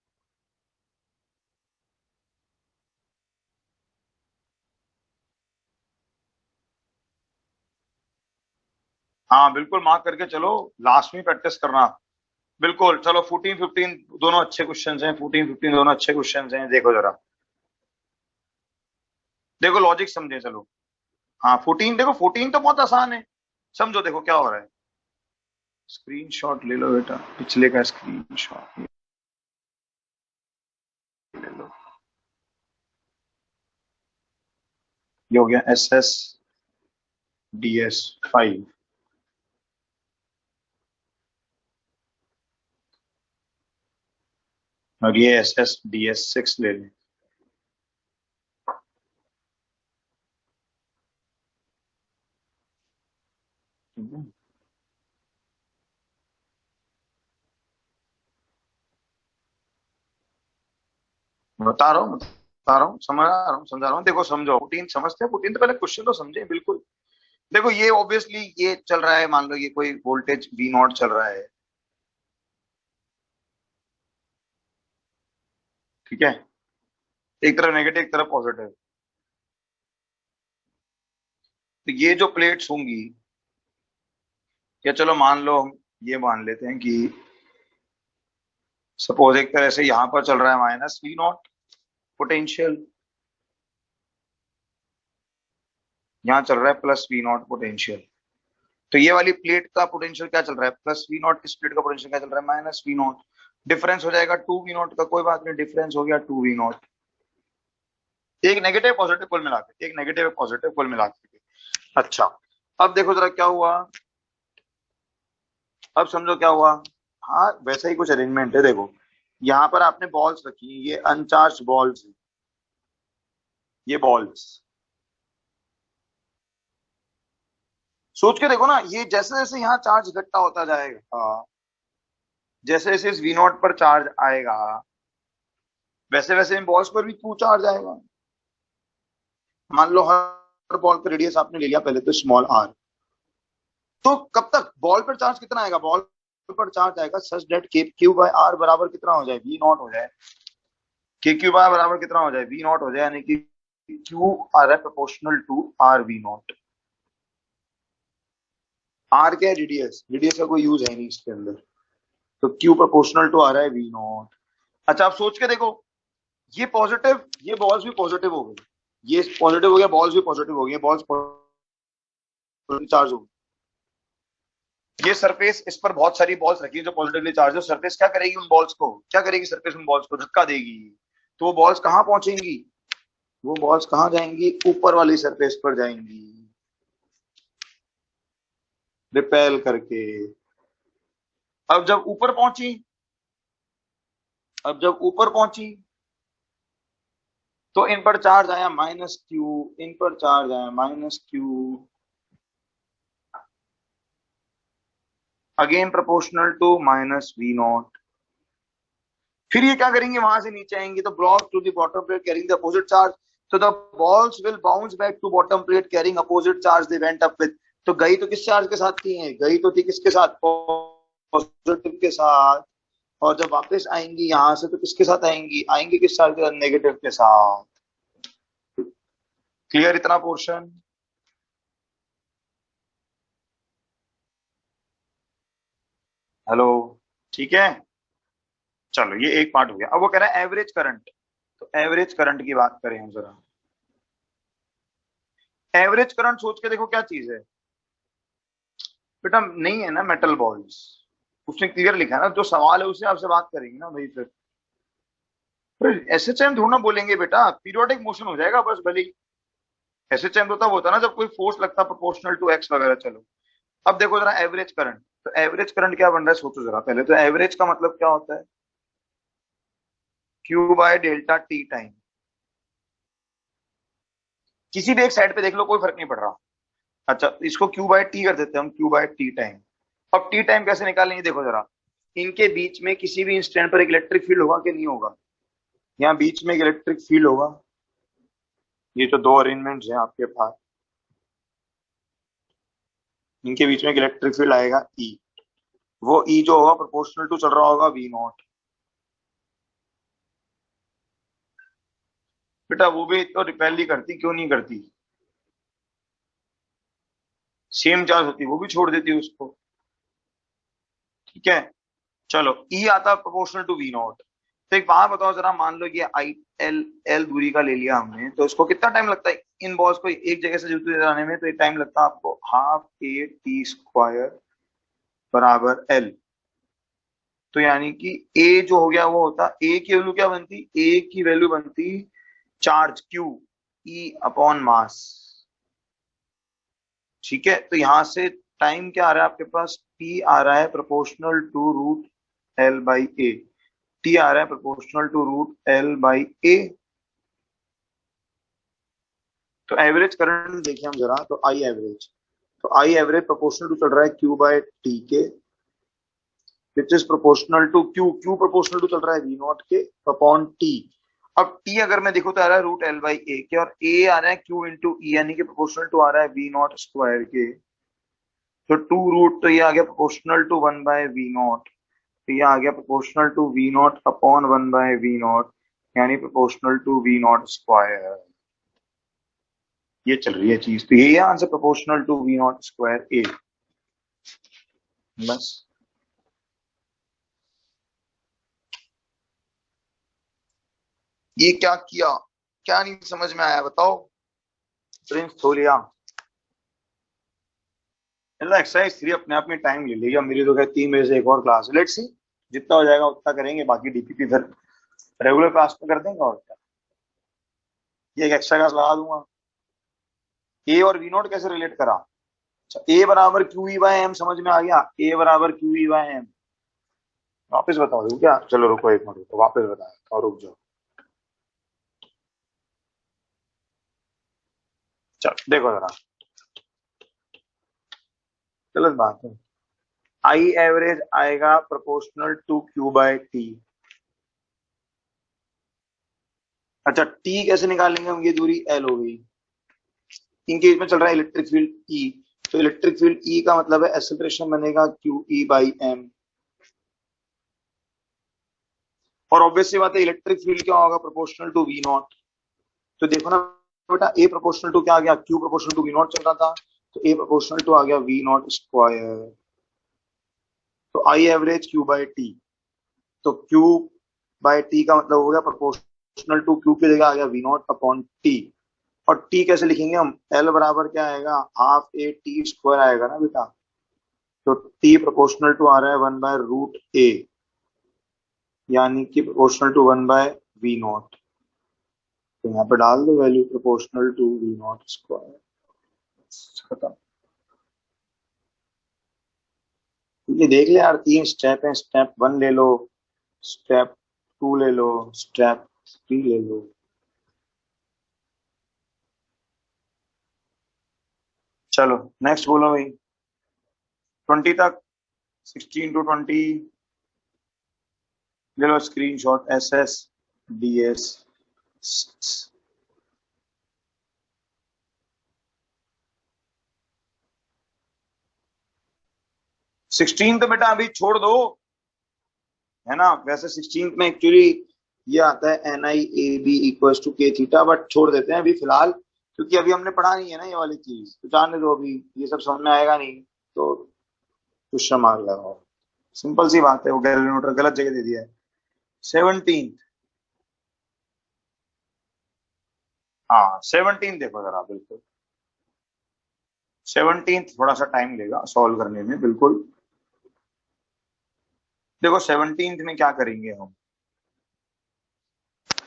हाँ बिल्कुल, मार्क करके चलो, लास्ट में प्रैक्टिस करना। बिल्कुल चलो, 14 15 दोनों अच्छे क्वेश्चंस हैं, 14 15 दोनों अच्छे क्वेश्चंस हैं। देखो जरा, देखो लॉजिक समझे, चलो। हाँ 14 देखो, 14 तो बहुत आसान है, समझो। देखो क्या हो रहा है, स्क्रीनशॉट ले लो बेटा, पिछले का स्क्रीनशॉट ले लो। ये हो गया SSDS5। और ये SSDS6 ले लें। ठीक है? बता रहा हूँ, समझा रहा हूँ। देखो समझो, 14 समझते हैं, 14 तो पहले क्वेश्चन तो समझे बिल्कुल। देखो ये ऑब्वियसली ये चल रहा है, मान लो ये कोई वोल्टेज V0 चल रहा है, ठीक है? एक तरफ नेगेटिव, एक तरफ पॉजिटिव। तो ये जो प्लेट्स होंगी, या चलो मान लो हम ये मान लेते हैं कि सपोज एक तरह से यहां पर चल रहा है -V0 पोटेंशियल, यहाँ चल रहा है +V0 पोटेंशियल। तो ये वाली प्लेट का पोटेंशियल क्या चल रहा है? +V0। इस प्लेट का पोटेंशियल क्या चल रहा है? -V0। डिफरेंस हो जाएगा 2V0 का, कोई बात नहीं, डिफरेंस हो गया 2V0। एक नेगेटिव पॉजिटिव कुल मिला के, एक नेगेटिव पॉजिटिव कुल मिला के। अच्छा, अब देखो जरा क्या हुआ, अब समझो क्या हुआ। हाँ वैसा ही कुछ अरेंजमेंट है। देखो यहाँ पर आपने बॉल्स रखी है, ये अनचार्ज बॉल्स, ये बॉल्स। सोच के देखो ना, ये जैसे जैसे यहाँ चार्ज इकट्ठा होता जाएगा, जैसे जैसे इस V0 पर चार्ज आएगा, वैसे वैसे इन बॉल्स पर भी क्यू चार्ज आएगा। मान लो हर बॉल का रेडियस आपने ले लिया पहले तो r, तो कब तक बॉल पर चार्ज कितना आएगा? बॉल पर चार्ज आएगा सच दैट Q/R बराबर कितना हो जाए? V0 हो जाए। Q/R बराबर कितना हो जाए? V0 हो जाए, यानी कि QR है प्रोपोर्शनल टू RV0। R क्या है? रेडियस। रेडियस का कोई यूज है नहीं इसके अंदर, तो Q प्रोपोर्शनल टू R है V0। अच्छा आप सोच के देखो, ये पॉजिटिव, ये बॉल्स भी पॉजिटिव हो गई, ये पॉजिटिव हो गया, बॉल्स भी पॉजिटिव हो गई, बॉल्स चार्ज हो गई। ये सरफेस, इस पर बहुत सारी बॉल्स रखी है जो पॉजिटिवली चार्ज है। सरफेस क्या करेगी? उन बॉल्स को क्या करेगी? सरफेस उन बॉल्स को धक्का देगी। तो वो बॉल्स कहाँ पहुंचेंगी? वो बॉल्स कहाँ जाएंगी? ऊपर वाली सरफेस पर जाएंगी, रिपेल करके। अब जब ऊपर पहुंची, अब जब ऊपर पहुंची तो इन पर चार्ज आया -Q, इन पर चार्ज आया -Q, again proportional to -V0। फिर ये क्या करेंगे? वहां से नीचे आएंगे तो block to the bottom plate carrying the opposite charge, तो the balls will bounce back to bottom plate carrying opposite charge they went up with. तो गई तो किस चार्ज के साथ थी? गई तो थी किसके साथ? पॉजिटिव के साथ। और जब वापस आएंगी यहां से तो किसके साथ आएंगी? आएंगी किस चार्ज के साथ? नेगेटिव के साथ। क्लियर इतना पोर्शन? हेलो, ठीक है। चलो ये एक पार्ट हो गया। अब वो कह रहा है एवरेज करंट, तो एवरेज करंट की बात करें हम जरा। एवरेज करंट सोच के देखो क्या चीज है बेटा, नहीं है ना मेटल बॉल्स, उसने क्लियर लिखा है ना, जो सवाल है उससे आपसे बात करेंगे ना भाई। फिर SHM थोड़ा ना बोलेंगे बेटा, पीरियोडिक मोशन हो जाएगा बस भले ही। SHM तो तब होता ना जब कोई फोर्स लगता प्रोपोर्शनल टू x वगैरह। चलो अब देखो जरा एवरेज करंट, तो एवरेज करंट क्या बन रहा है सोचो जरा पहले। तो एवरेज का मतलब क्या होता है, Q by delta T time. किसी भी एक साइड पे देख लो, कोई फर्क नहीं पड़ रहा। अच्छा, इसको क्यू बाय टी कर देते हैं हम, क्यू बाय टी टाइम। अब टी टाइम कैसे निकालेंगे, देखो जरा। इनके बीच में किसी भी इंस्टेंट पर एक इलेक्ट्रिक फील्ड होगा कि नहीं होगा। यहाँ बीच में एक इलेक्ट्रिक फील्ड होगा। ये जो दो अरेंजमेंट्स हैं आपके पास, इनके बीच में एक इलेक्ट्रिक फील्ड आएगा ई। वो ई जो होगा प्रोपोर्शनल टू चल रहा होगा वी नॉट। बेटा वो भी तो रिपेल ही करती, क्यों नहीं करती, सेम चार्ज होती, वो भी छोड़ देती उसको। ठीक है, चलो ई आता है प्रोपोर्शनल टू वी नॉट। तो एक बात बताओ जरा, मान लो ये आई एल एल दूरी का ले लिया हमने, तो इसको कितना टाइम लगता है इन बॉल्स को एक जगह से दूसरी जगह जाने में। तो ये टाइम लगता है आपको हाफ ए टी स्क्वायर बराबर एल। तो यानी कि ए जो हो गया वो होता, ए की वैल्यू क्या बनती, ए की वैल्यू बनती charge Q E upon mass. ठीक है, तो यहां से टाइम क्या आ रहा है आपके पास, टी आ रहा है proportional to root L by A. T आ रहा है proportional to root L by A. तो एवरेज करंट देखिए हम जरा, तो आई एवरेज, तो आई एवरेज प्रोपोर्शनल टू चल रहा है Q by T K, which is proportional to Q, Q proportional to चल रहा है V naught K upon T. अब टी अगर मैं देखूं तो आ रहा है रूट एल बाई ए के, और ए आ रहा है क्यू इंटू ई, यानी कि प्रोपोर्शनल टू आ रहा है वी नॉट स्क्वायर के। तो टू रूट, तो ये आ गया proportional to one by V not. तो ये आ गया proportional to V not upon one by V not, यानी proportional to V not square. ये चल रही है चीज, तो ये answer proportional to V not square A. बस ये क्या किया, क्या नहीं समझ में आया बताओ प्रिंस थोलिया। एक्सरसाइज 3 अपने आप में टाइम ले लेगा, मेरी तो क्या 3 बजे से एक और क्लास है, लेट्स सी जितना हो जाएगा उतना करेंगे, बाकी डीपीपी फिर रेगुलर क्लास में कर देंगे और क्या। ये एक एक्स्ट्रा क्लास लगा दूंगा। ए और वी नोट कैसे रिलेट करा, अच्छा ए बराबर क्यू ई बाय एम समझ में आ गया, ए बराबर क्यू ई बाय एम। वापस बता दो क्या, चलो रुको एक मिनट, तो वापस बताया और रुक जाओ। चलो देखो जरा, गलत बात है। आई एवरेज आएगा proportional to Q by T. अच्छा टी कैसे निकालेंगे हम, ये दूरी एल हो गई, इनके बीच में चल रहा है इलेक्ट्रिक फील्ड ई। तो इलेक्ट्रिक फील्ड ई का मतलब है एक्सेलरेशन बनेगा क्यू ई बाई एम। और ऑब्वियसली बात है इलेक्ट्रिक फील्ड क्या होगा, प्रोपोर्शनल टू वी नॉट। तो देखो ना बेटा, ए प्रोपोर्शनल टू क्या आ गया, Q proportional to V naught चल रहा था, तो ए प्रोपोर्शनल टू आ गया वी नॉट स्क्वायर। तो I average Q by T, तो क्यू बाय टी का मतलब हो गया प्रोपोर्शनल टू क्यू की जगह आ गया वी नॉट अपॉन टी। और टी कैसे लिखेंगे हम, एल बराबर क्या आएगा, हाफ ए टी स्क्वायर आएगा ना बेटा। तो टी प्रोपोर्शनल टू आ रहा है वन बाय रूट ए, यानी कि proportional to one by V not. तो यहाँ पे डाल दो value proportional to V not square, खत्म। ये देख ले यार, 3 स्टेप है, स्टेप 1 ले लो, स्टेप 2 ले लो, स्टेप 3 ले लो। चलो नेक्स्ट बोलो भाई, 20 तक, 16 to 20 ले लो screenshot, S S D S. 16 तो बेटा अभी छोड़ दो, है ना। वैसे 16 में एक्चुअली ये आता है N I A B equal to K theta, but छोड़ देते हैं अभी फिलहाल, क्योंकि अभी हमने पढ़ा नहीं है ना ये वाली चीज, तो जाने दो अभी, ये सब समझ में आएगा नहीं तो क्वेश्चन मार्क लगाओ। सिंपल सी बात है, वो गैलोमीटर गलत जगह दे दिया है। 17, हाँ 17 देखो जरा, बिल्कुल 17 थोड़ा सा टाइम लेगा सॉल्व करने में, बिल्कुल। देखो 17 में क्या करेंगे हम,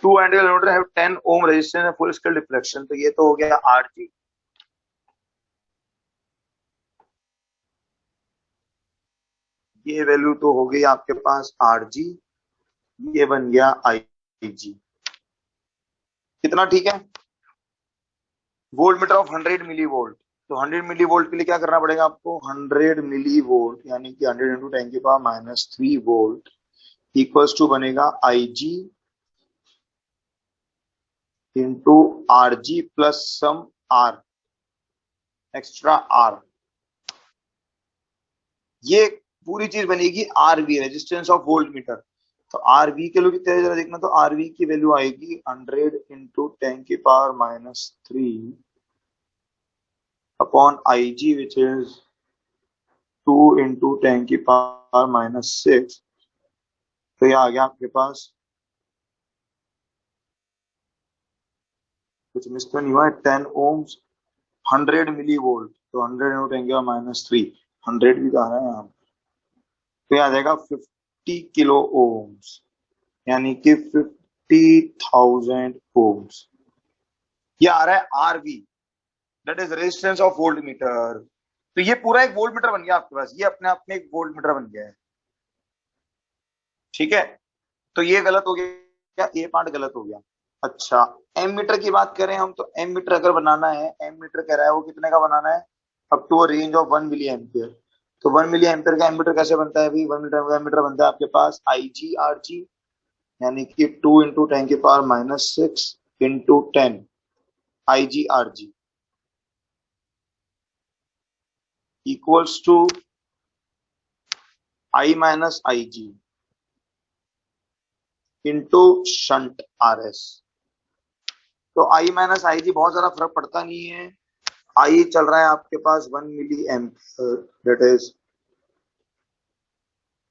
to and have 10 ohm resistance and full scale deflection, तो ये तो हो गया आर जी। ये वैल्यू तो हो गई आपके पास आर जी, ये बन गया आई जी। कितना ठीक है? Volt meter of 100 milli volt. तो 100 मिली वोल्ट के लिए क्या करना पड़ेगा आपको? 100 मिली वोल्ट यानी कि 100 इंटू 10 की पावर -3 वोल्ट इक्वल्स टू बनेगा I G into R G plus some R, extra R. ये पूरी चीज बनेगी RV, resistance of volt meter. तो आरवी के लिए कितने जरा देखना, तो आरवी की वैल्यू आएगी 100 इंटू 10 की power -3 upon I G which is 2 into 10 की पावर -6। तो ये आ गया आपके पास, कुछ मिस तो नहीं हुआ है, 10 ओम्स 100 मिली वोल्ट। तो 100 इंटू 10 की पावर -3, 100 भी कहा है यहाँ पे। तो ये आ जाएगा 50 किलो ओम्स यानी कि 50,000 ओम्स। ये आ रहा है RV, that is resistance of volt meter. तो ये पूरा एक वोल्ट मीटर बन गया आपके पास, ये अपने आप में एक वोल्ट मीटर बन गया है। ठीक है, तो ये गलत हो गया, ये पार्ट गलत हो गया। अच्छा, एम मीटर की बात करें हम, तो एम मीटर अगर बनाना है, एम मीटर कह रहा है वो कितने का बनाना है? Up to a range of 1 milli ampere. तो 1 मिली एम्पियर का एम मीटर कैसे बनता है भाई? 1 मीटर बनता है आपके पास आई जी आर जी यानी कि 2 इंटू 10 की power -6 into 10 I G R G equals to I minus I G into shunt R S. तो आई माइनस आई जी बहुत ज्यादा फर्क पड़ता नहीं है। आई चल रहा है आपके पास 1 milli ampere, that is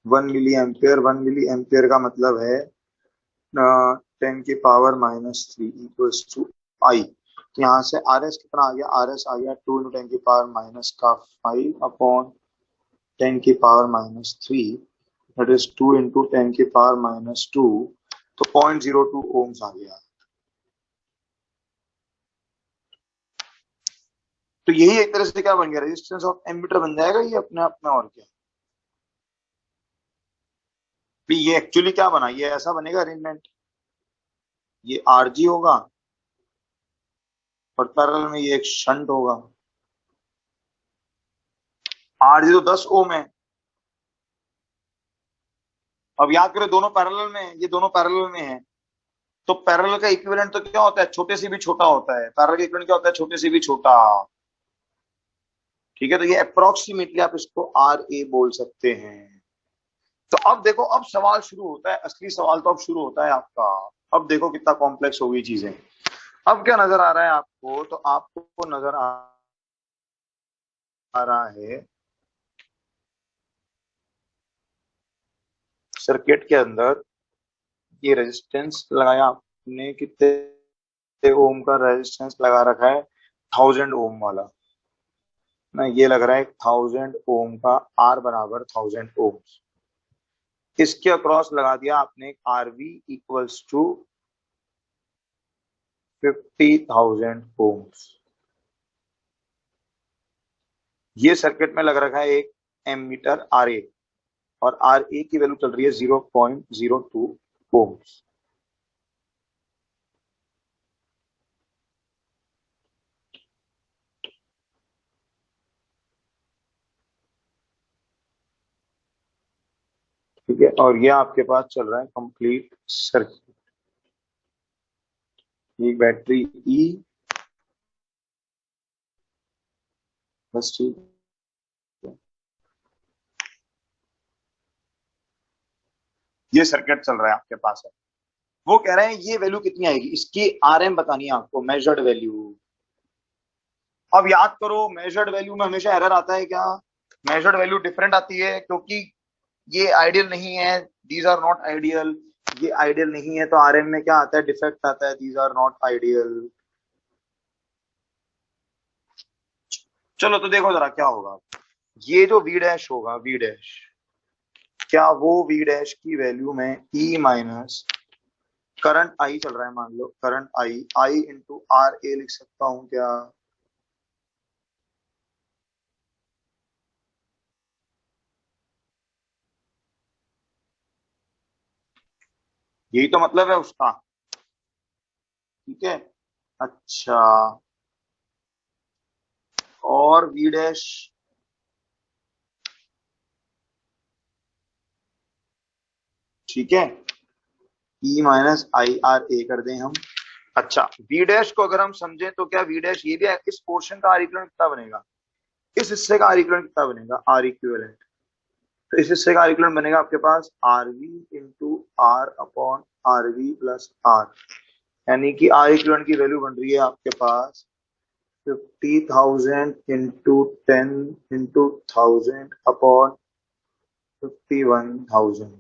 1 milli ampere. 1 milli ampere का मतलब है 10 की पावर -3 इक्वल्स टू आई। तो यहाँ से आर एस कितना आ गया? आर एस आ गया 2 इंटू 10 की पावर -5 अपॉन 10 की पावर -3, दैट इज 2 इंटू 10 की पावर -2। तो 0.02 ओम्स आ गया। तो यही एक तरह से क्या बन गया? रेजिस्टेंस ऑफ एमीटर बन जाएगा ये अपने आप में। और क्या भी ये एक्चुअली क्या बना, ये ऐसा बनेगा अरेंजमेंट, ये आरजी होगा और पैरेलल में ये एक शंट होगा। आरजी तो 10 ओम है। अब याद करो दोनों पैरेलल में है, ये दोनों पैरेलल में है। तो पैरेलल का इक्विवेलेंट तो क्या होता है? छोटे से भी छोटा होता है। पैरेलल का इक्विवेलेंट क्या होता है? छोटे से भी छोटा। ठीक है, तो ये अप्रोक्सीमेटली आप इसको आर ए बोल सकते हैं। तो अब देखो, अब सवाल शुरू होता है, असली सवाल तो अब शुरू होता है आपका। अब देखो कितना कॉम्प्लेक्स हो गई चीजें। अब क्या नजर आ रहा है आपको? तो आपको नजर आ रहा है सर्किट के अंदर ये रेजिस्टेंस लगाया आपने, कितने ओम का रेजिस्टेंस लगा रखा है? 1000 ओम वाला ना, ये लग रहा है 1000 ओम का। आर बराबर 1000 ओम। इसके अक्रॉस लगा दिया आपने आरवी इक्वल्स टू 50,000 ओम्स। ये सर्किट में लग रखा है एक एम मीटर आर ए, और आर ए की वैल्यू चल रही है 0.02 ओम्स। ठीक है, और ये आपके पास चल रहा है कंप्लीट सर्किट। एक बैटरी ई, बस ठीक है। ये सर्किट चल रहा है आपके पास है। वो कह रहे हैं ये वैल्यू कितनी आएगी, इसकी आरएम बतानी है आपको, मेजर्ड वैल्यू। अब याद करो, मेजर्ड वैल्यू में हमेशा एरर आता है क्या? मेजर्ड वैल्यू डिफरेंट आती है क्योंकि ये आइडियल नहीं है, दीज आर नॉट आइडियल। ये आइडियल नहीं है तो आरएम में क्या आता है? डिफेक्ट आता है, दीज आर नॉट आइडियल। चलो तो देखो जरा क्या होगा। ये जो वी डैश होगा, वी डैश, क्या वो वी डैश की वैल्यू में ई माइनस करंट आई चल रहा है, मान लो current I, I into R A लिख सकता हूं क्या? यही तो मतलब है उसका। ठीक है। अच्छा, और वी डैश, ठीक है, E minus I R A कर दें हम। अच्छा, वी डैश को अगर हम समझें तो क्या वी डैश ये भी है, इस पोर्शन का आर इक्विवेलेंट कितना बनेगा, इस हिस्से का आर इक्विवेलेंट कितना बनेगा, आर इक्विवेलेंट। तो इस हिस्से का आर इक्विवेलेंट बनेगा आपके पास R V into R upon R V plus R, यानी कि आर इक्विवेलेंट की वैल्यू बन रही है आपके पास 50,000 इंटू 10 इंटू 1000 अपॉन 51,000।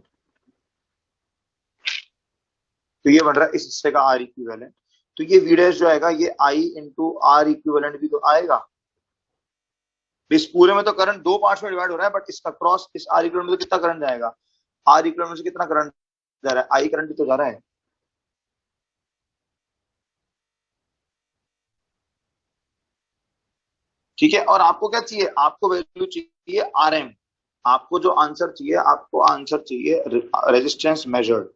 तो ये बन रहा है इस हिस्से का आर इक्विवेलेंट। तो ये वी डैश जो आएगा ये आई इंटू आर इक्विवेलेंट भी तो आएगा। इस पूरे में तो करंट दो पार्ट्स में डिवाइड हो रहा है, बट इसका क्रॉस इस आर इक्विवेलेंट में तो कितना करंट जाएगा, आर इक्विवेलेंट में से कितना करंट जा रहा है, आई करंट भी तो जा रहा है। ठीक है, और आपको क्या चाहिए, आपको वैल्यू चाहिए आर एम। आपको जो आंसर चाहिए, आपको आंसर चाहिए रेजिस्टेंस मेजर्ड,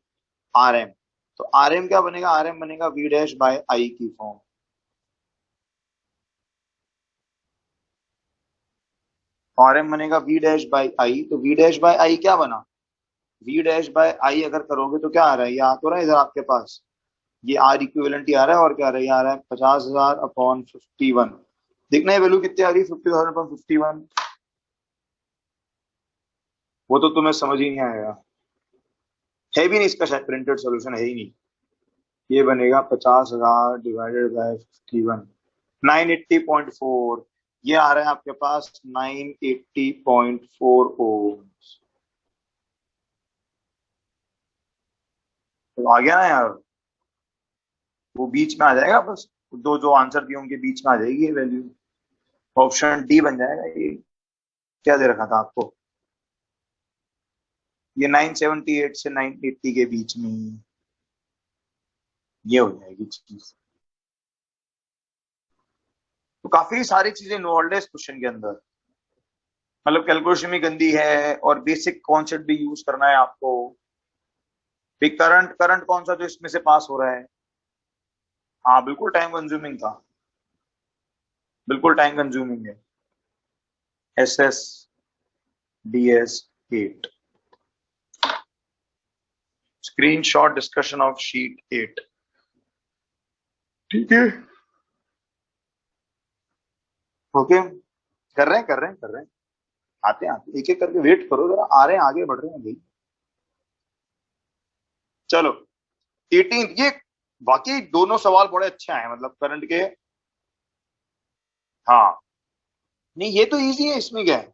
आर एम। तो आर एम क्या बनेगा, आर एम बनेगा वी डैश बाय आई की फॉर्म। आर एम बनेगा वी डैश बाय आई, तो वी डैश बाय आई क्या बना, वी डैश बाय आई अगर करोगे तो क्या आ रहा है, ये आ तो रहा है इधर आपके पास, ये आर इक्विवेलेंट ही आ रहा है, और क्या आ रहा है, ये आ रहा है 50,000 अपॉन 51। देखना है वैल्यू कितनी आ रही है, 50,000 अपॉन 51। वो तो तुम्हें समझ ही नहीं आएगा, है भी नहीं, इसका शायद प्रिंटेड सोल्यूशन है ही नहीं। ये बनेगा 50,000 डिवाइडेड बाय 51, 980.4। ये आ रहा है आपके पास 980.4 ओम। तो आ गया ना यार, वो बीच में आ जाएगा बस, दो जो आंसर दिए उनके बीच में आ जाएगी ये वैल्यू, ऑप्शन डी बन जाएगा ये। क्या दे रखा था आपको, ये 978 से 980 के बीच में ये हो जाएगी चीज। तो काफी सारी चीजें इन्वॉल्व है इस क्वेश्चन के अंदर, मतलब कैलकुलेशन भी गंदी है और बेसिक कॉन्सेप्ट भी यूज करना है आपको। फिर करंट, करंट कौन सा जो इसमें से पास हो रहा है, हाँ बिल्कुल टाइम कंज्यूमिंग था, बिल्कुल टाइम कंज्यूमिंग है। S S D S 8, screen shot discussion of sheet 8। ठीक है, ओके, कर रहे हैं कर रहे हैं कर रहे हैं, आते हैं आते, एक एक करके वेट करो जरा, आ रहे हैं, आगे बढ़ रहे हैं भाई। चलो 18, ये बाकी दोनों सवाल बड़े अच्छे हैं, मतलब करंट के। हाँ, नहीं ये तो इजी है, इसमें क्या है,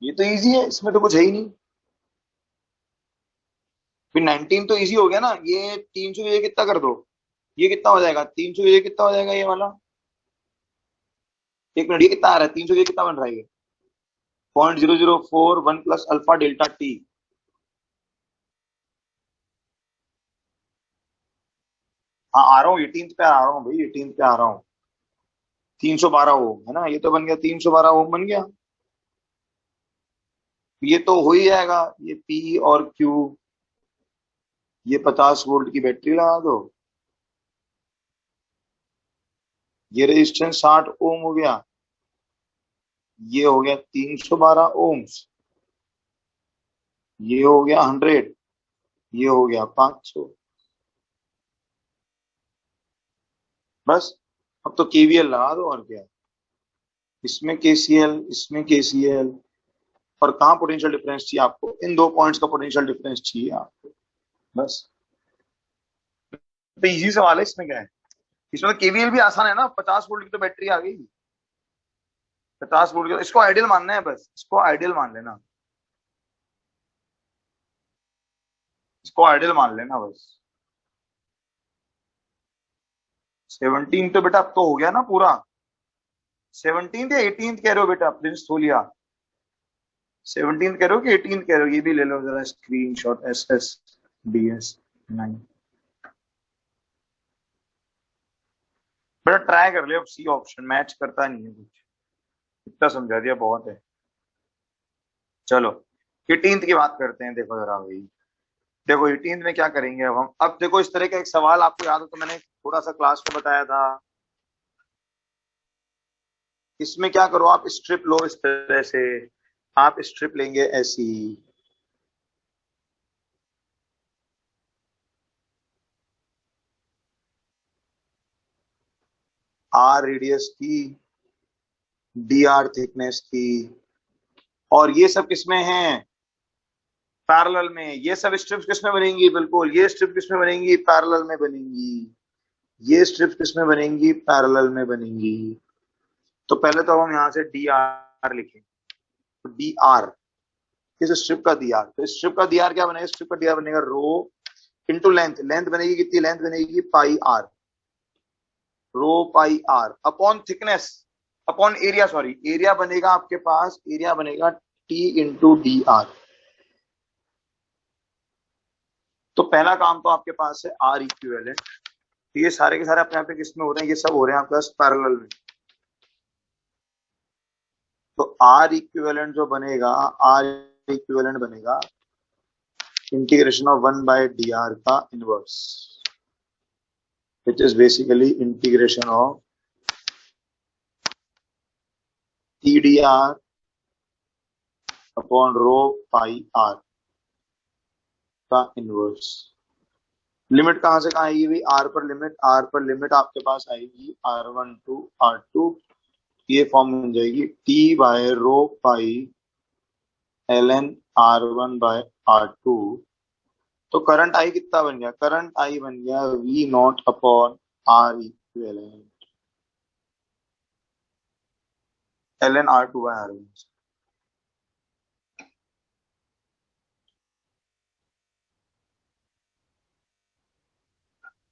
ये तो इजी है, इसमें तो कुछ है ही नहीं। फिर 19 तो इजी हो गया ना, ये 300 ये कितना कर दो, ये कितना हो जाएगा 300, ये कितना हो जाएगा ये वाला, एक मिनट, ये कितना आ रहा है 300, ये कितना बन रहा है ये 0.0041 प्लस अल्फा डेल्टा टी। हाँ आ रहा हूँ, 18 पे आ रहा हूँ भाई, 18 पे आ रहा हूँ। 312 ओम है ना, ये तो बन गया 312 ओम बन गया। ये तो हो ही जाएगा, ये पी और क्यू, ये 50 वोल्ट की बैटरी लगा दो, ये रेजिस्टेंस 60 ओम हो गया, ये हो गया 312 ओम्स, ये हो गया 100, ये हो गया 500। बस, अब तो केवीएल लगा दो और क्या, इसमें केसीएल, इसमें केसीएल। और कहाँ पोटेंशियल डिफरेंस चाहिए आपको, इन दो पॉइंट्स का पोटेंशियल डिफरेंस चाहिए आपको, बस। तो इजी सवाल है, इसमें क्या है, इसमें तो केवीएल भी आसान है ना, 50 वोल्ट की तो बैटरी आ गई, 50 वोल्ट की, इसको आइडियल मानना है, बस इसको आइडियल मान लेना, इसको आइडियल मान लेना बस। 17 तो बेटा अब तो हो गया ना पूरा, 17 या 18 कह रहे हो बेटा प्रिंस थोलिया, 17 कह रहे हो कि 18 कह रहे हो, ये भी ले लो जरा screen shot, S S D S 9। बेटा ट्राई कर ले, अब सी ऑप्शन मैच करता नहीं है कुछ, इतना समझा दिया बहुत है। चलो 18 की बात करते हैं, देखो जरा भाई, देखो 18 में क्या करेंगे अब हम, अब देखो इस तरह का एक सवाल आपको याद हो तो मैंने थोड़ा सा क्लास में बताया था। इसमें क्या करो, आप स्ट्रिप लो इस तरह से, आप स्ट्रिप लेंगे ऐसी, आर रेडियस की, डी आर थिकनेस की, और ये सब किसमें है, पैरेलल में। ये सब स्ट्रिप्स किसमें बनेंगी, बिल्कुल ये स्ट्रिप किसमें बनेंगी, पैरेलल में बनेंगी। ये स्ट्रिप्स किसमें बनेंगी, पैरेलल में बनेंगी। तो पहले तो हम यहाँ से डी आर लिखें, तो डी आर किस स्ट्रिप का डी आर, तो स्ट्रिप का डी आर क्या बनेगा, स्ट्रिप का डी आर बनेगा रो इंटू लेंथ, लेंथ बनेगी कितनी, लेंथ बनेगी pi R, rho pi R upon thickness, upon area, sorry area बनेगा आपके पास, एरिया बनेगा टी इंटू डी आर। तो पहला काम तो आपके पास है आर इक्विवेलेंट, ये सारे के सारे अपने आप किस में हो रहे हैं, ये सब हो रहे हैं आपके पास पैरेलल में। तो आर इक्विवेलेंट जो बनेगा, आर इक्विवेलेंट बनेगा इंटीग्रेशन ऑफ 1/dr का inverse, which is basically integration of TDR upon rho pi r का इनवर्स। लिमिट कहां से कहां आएगी भाई, आर पर लिमिट आपके पास आएगी R1 टू R2, ये फॉर्म बन जाएगी T bye rho pi ln R1 bye R2। तो करंट आई कितना बन गया, करंट आई बन गया V not upon R equivalent ln R2 by R1।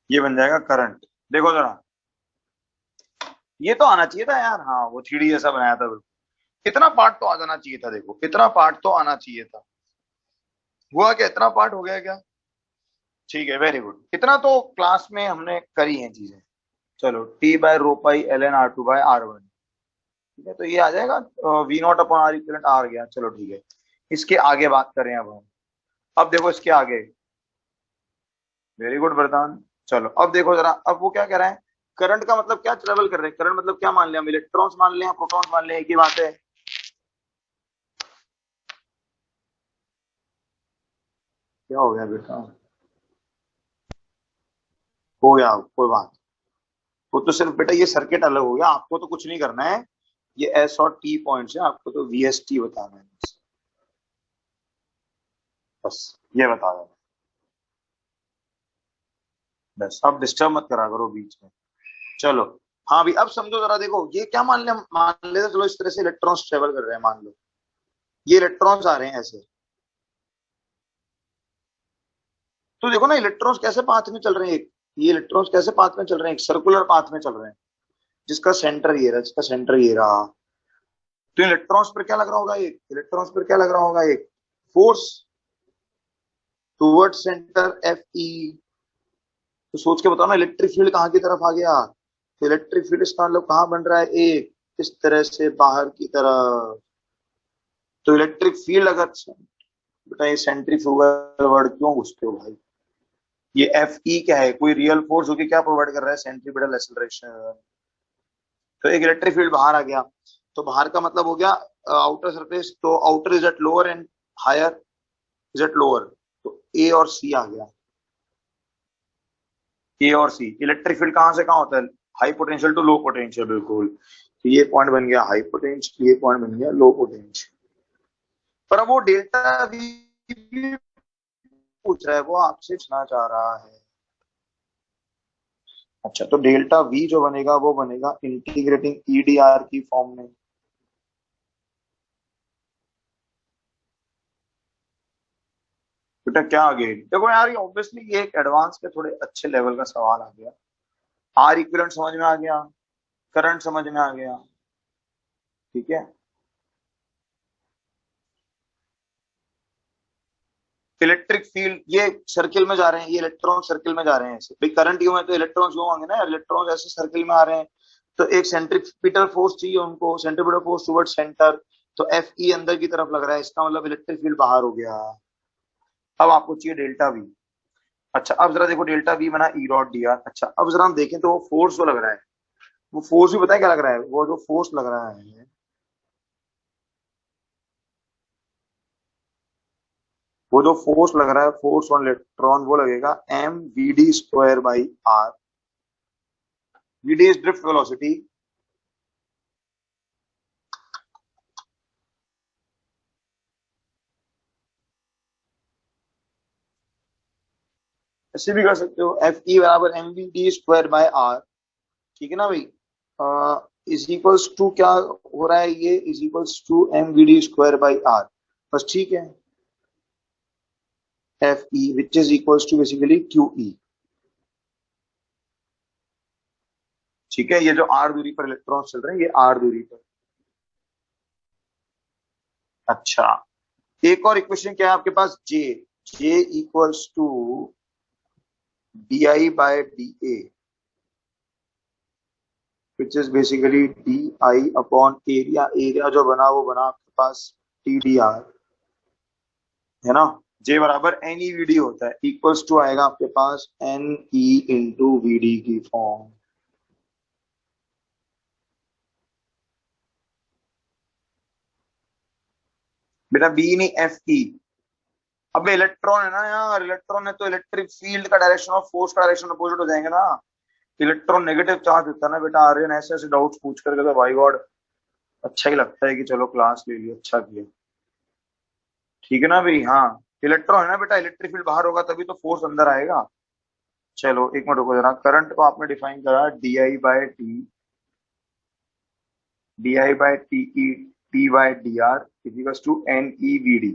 ये बन जाएगा करंट। देखो जरा, ये तो आना चाहिए था यार, हाँ वो 3D जैसा बनाया था बिल्कुल, इतना पार्ट तो आ जाना चाहिए था, देखो इतना पार्ट तो आना चाहिए था। हुआ क्या, इतना पार्ट हो गया क्या, ठीक है वेरी गुड, इतना तो क्लास में हमने करी है चीजें। चलो T by rho pi ln R2 by R1, ठीक है, तो ये आ जाएगा V not upon R equivalent आ गया। चलो ठीक है, इसके आगे बात करें अब हम, अब देखो इसके आगे, वेरी गुड वरदान। चलो अब देखो जरा, अब वो क्या कह रहा है, करंट का मतलब क्या ट्रेवल कर रहे हैं, करंट मतलब क्या मान लिया हम, इलेक्ट्रॉन्स मान लिया, प्रोटॉन्स मान लिया, एक ही बात है। क्या हो गया बेटा, हो गया कोई बात, वो तो सिर्फ बेटा ये सर्किट अलग हो गया, आपको तो कुछ नहीं करना है, ये एस और टी पॉइंट्स है, आपको तो वी एस टी बताना है बस, ये बता देना बस, अब डिस्टर्ब मत करा करो बीच में। चलो हाँ भी, अब समझो जरा, देखो ये क्या मान लिया, मान लेते चलो इस तरह से इलेक्ट्रॉन्स ट्रेवल कर रहे हैं, मान लो ये इलेक्ट्रॉन्स आ रहे हैं ऐसे, तो देखो ना इलेक्ट्रॉन्स कैसे पाथ में चल रहे हैं, ये इलेक्ट्रॉन्स कैसे पाथ में चल रहे हैं, एक सर्कुलर पाथ में चल रहे हैं, जिसका सेंटर ये रहा, जिसका सेंटर ये रहा। तो इलेक्ट्रॉन्स पर क्या लग रहा होगा, एक इलेक्ट्रॉन्स पर क्या लग रहा होगा, एक force toward centre F E. तो सोच के बताओ ना, इलेक्ट्रिक फील्ड कहाँ की तरफ आ गया, तो इलेक्ट्रिक फील्ड इसका मतलब कहाँ बन रहा है, एक इस तरह से बाहर की तरफ। तो इलेक्ट्रिक फील्ड अगर, बेटा ये सेंट्रीफ्यूगल वर्ड क्यों घुसते हो भाई, ये एफ ई क्या है, कोई रियल फोर्स होगी क्या प्रोवाइड कर रहा है, सेंट्रीपिटल एक्सेलरेशन। तो एक इलेक्ट्रिक फील्ड बाहर आ गया, तो बाहर का मतलब हो गया आउटर सरफेस, तो outer is at lower and higher is at lower, तो ए और सी आ गया, ए और सी। इलेक्ट्रिक फील्ड कहां से कहां होता है, high potential to low potential, बिल्कुल, तो ये पॉइंट बन गया हाई पोटेंशियल, ये पॉइंट बन गया लो पोटेंशियल। पर अब वो डेल्टा वी पूछ रहा है, वो आपसे पूछना चाह रहा है। अच्छा, तो डेल्टा वी जो बनेगा वो बनेगा इंटीग्रेटिंग ईडीआर की फॉर्म में। बेटा क्या आ गया, देखो यार ये ऑब्वियसली ये एक एडवांस के थोड़े अच्छे लेवल का सवाल आ गया। आर इक्विवेलेंट समझ में आ गया, करंट समझ में आ गया, ठीक है। इलेक्ट्रिक फील्ड, ये सर्किल में जा रहे हैं, ये इलेक्ट्रॉन सर्किल में जा रहे हैं ऐसे, भाई करंट यूं है तो इलेक्ट्रॉन्स यूं होंगे ना, इलेक्ट्रॉन्स ऐसे सर्किल में आ रहे हैं, तो एक सेंट्रीपिटल फोर्स चाहिए उनको, सेंट्रीपिटल फोर्स टुवर्ड सेंटर, तो एफ ई अंदर की तरफ लग रहा है, इसका मतलब इलेक्ट्रिक फील्ड बाहर हो गया। अब आपको चाहिए डेल्टा वी। अच्छा अब जरा देखो, डेल्टा वी बना ई डॉट डी आर। अच्छा अब जरा हम देखें तो वो फोर्स जो लग रहा है, वो फोर्स भी पता है क्या लग रहा है, वो जो फोर्स लग रहा है, वो जो फोर्स लग रहा है, फोर्स ऑन इलेक्ट्रॉन, वो लगेगा M V D square by R. V D is drift velocity. ऐसे भी कर सकते हो, एफ ई बराबर M V D square by R. ठीक है ना भाई। इज इक्वल्स टू क्या हो रहा है, ये is equals to M V D square by R. बस ठीक है, F E which is equals to basically Q E. ठीक है, ये जो आर दूरी पर इलेक्ट्रॉन चल रहे हैं, ये आर दूरी पर। अच्छा, एक और इक्वेशन क्या है आपके पास, J. J equals to D I by D A, which is basically D I upon area. Area जो बना वो बना आपके पास टी डी आर, है ना। जे बराबर एन ई वी डी होता है, इक्वल्स टू आएगा आपके पास N E into V D की फॉर्म। बेटा बी नहीं, एफ ई। अब इलेक्ट्रॉन है ना यार, इलेक्ट्रॉन है तो इलेक्ट्रिक फील्ड का डायरेक्शन ऑफ फोर्स का डायरेक्शन अपोजिट हो जाएंगे ना। इलेक्ट्रॉन नेगेटिव चार्ज होता है ना बेटा, आर्यन ऐसे ऐसे डाउट्स पूछ करके तो भाई गॉड अच्छा ही लगता है कि चलो क्लास ले ली, अच्छा किया। ठीक है ना भाई। हाँ, इलेक्ट्रॉन है ना बेटा, इलेक्ट्रिक फील्ड बाहर होगा तभी तो फोर्स अंदर आएगा। चलो एक मिनट रुको जरा, करंट को आपने डिफाइन करा D I by T, D I by T E T by D R equals to N E V D.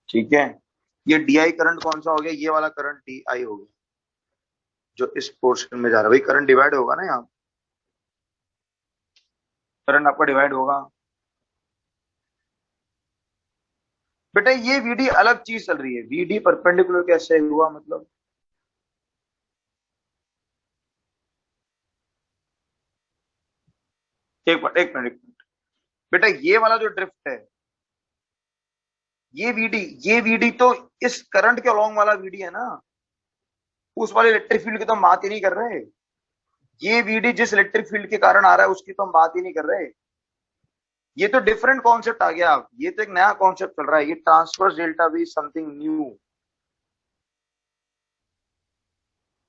ठीक है, ये डी आई करंट कौन सा हो गया, ये वाला करंट डी आई हो गया जो इस पोर्शन में जा रहा है। भाई करंट डिवाइड होगा ना यहाँ, करंट आपका डिवाइड होगा। बेटा ये वीडी अलग चीज चल रही है, वीडी परपेंडिकुलर कैसे हुआ मतलब। एक मिनट बेटा, ये वाला जो ड्रिफ्ट है, ये वीडी, ये वीडी तो इस करंट के अलोंग वाला वीडी है ना, उस वाले इलेक्ट्रिक फील्ड की तो हम बात ही नहीं कर रहे। ये वीडी जिस इलेक्ट्रिक फील्ड के कारण आ रहा है उसकी तो हम बात ही नहीं कर रहे। ये तो डिफरेंट कॉन्सेप्ट आ गया, ये तो एक नया कॉन्सेप्ट चल रहा है, ये transverse delta we something new.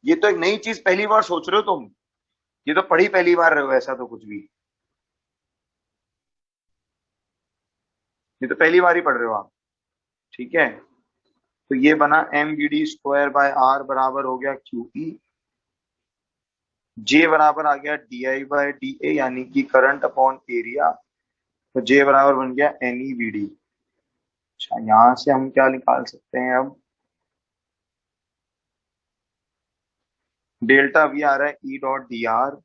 ये तो एक नई चीज पहली बार सोच रहे हो तुम, ये तो पढ़ी पहली बार रहे हो ऐसा तो कुछ भी, ये तो पहली बार ही पढ़ रहे हो आप। ठीक है, तो ये बना M V D square by R बराबर हो गया क्यू ई। जे बराबर आ गया D I by D A, यानी कि करंट अपॉन एरिया। तो जे बराबर बन गया एन ई वी डी। अच्छा यहां से हम क्या निकाल सकते हैं अब, डेल्टा वी आ रहा है ई डॉट डी आर।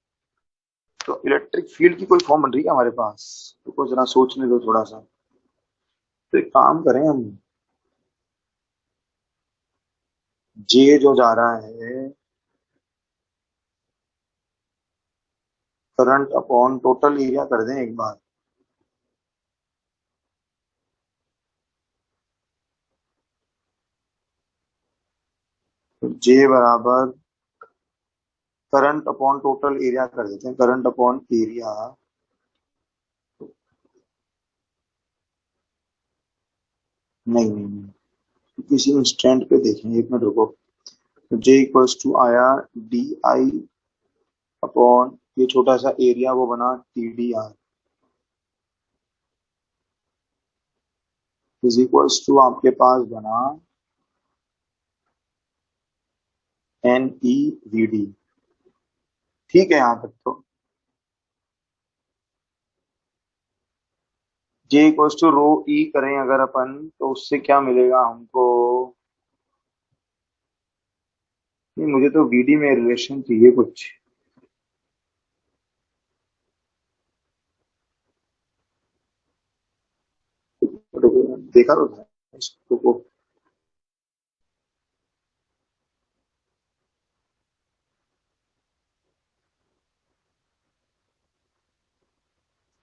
तो इलेक्ट्रिक फील्ड की कोई फॉर्म बन रही है हमारे पास, तो कुछ जरा सोचने दो थोड़ा सा। तो एक काम करें हम, जे जो जा रहा है करंट अपॉन टोटल एरिया कर दें एक बार। तो जे बराबर करंट अपॉन टोटल एरिया कर देते हैं, करंट अपॉन एरिया। नहीं, किसी इंस्टेंट पे देखेंगे, एक मिनट रुको। तो जे इक्वल्स टू आया डी आई अपॉन ये छोटा सा एरिया वो बना T D R is equals to आपके पास बना एन ई वी डी। ठीक है यहां तक तो। जे इक्वल्स टू रो ई करें अगर अपन, तो उससे क्या मिलेगा हमको। नहीं, मुझे तो वीडी में रिलेशन चाहिए कुछ। देखा तो था इसको को।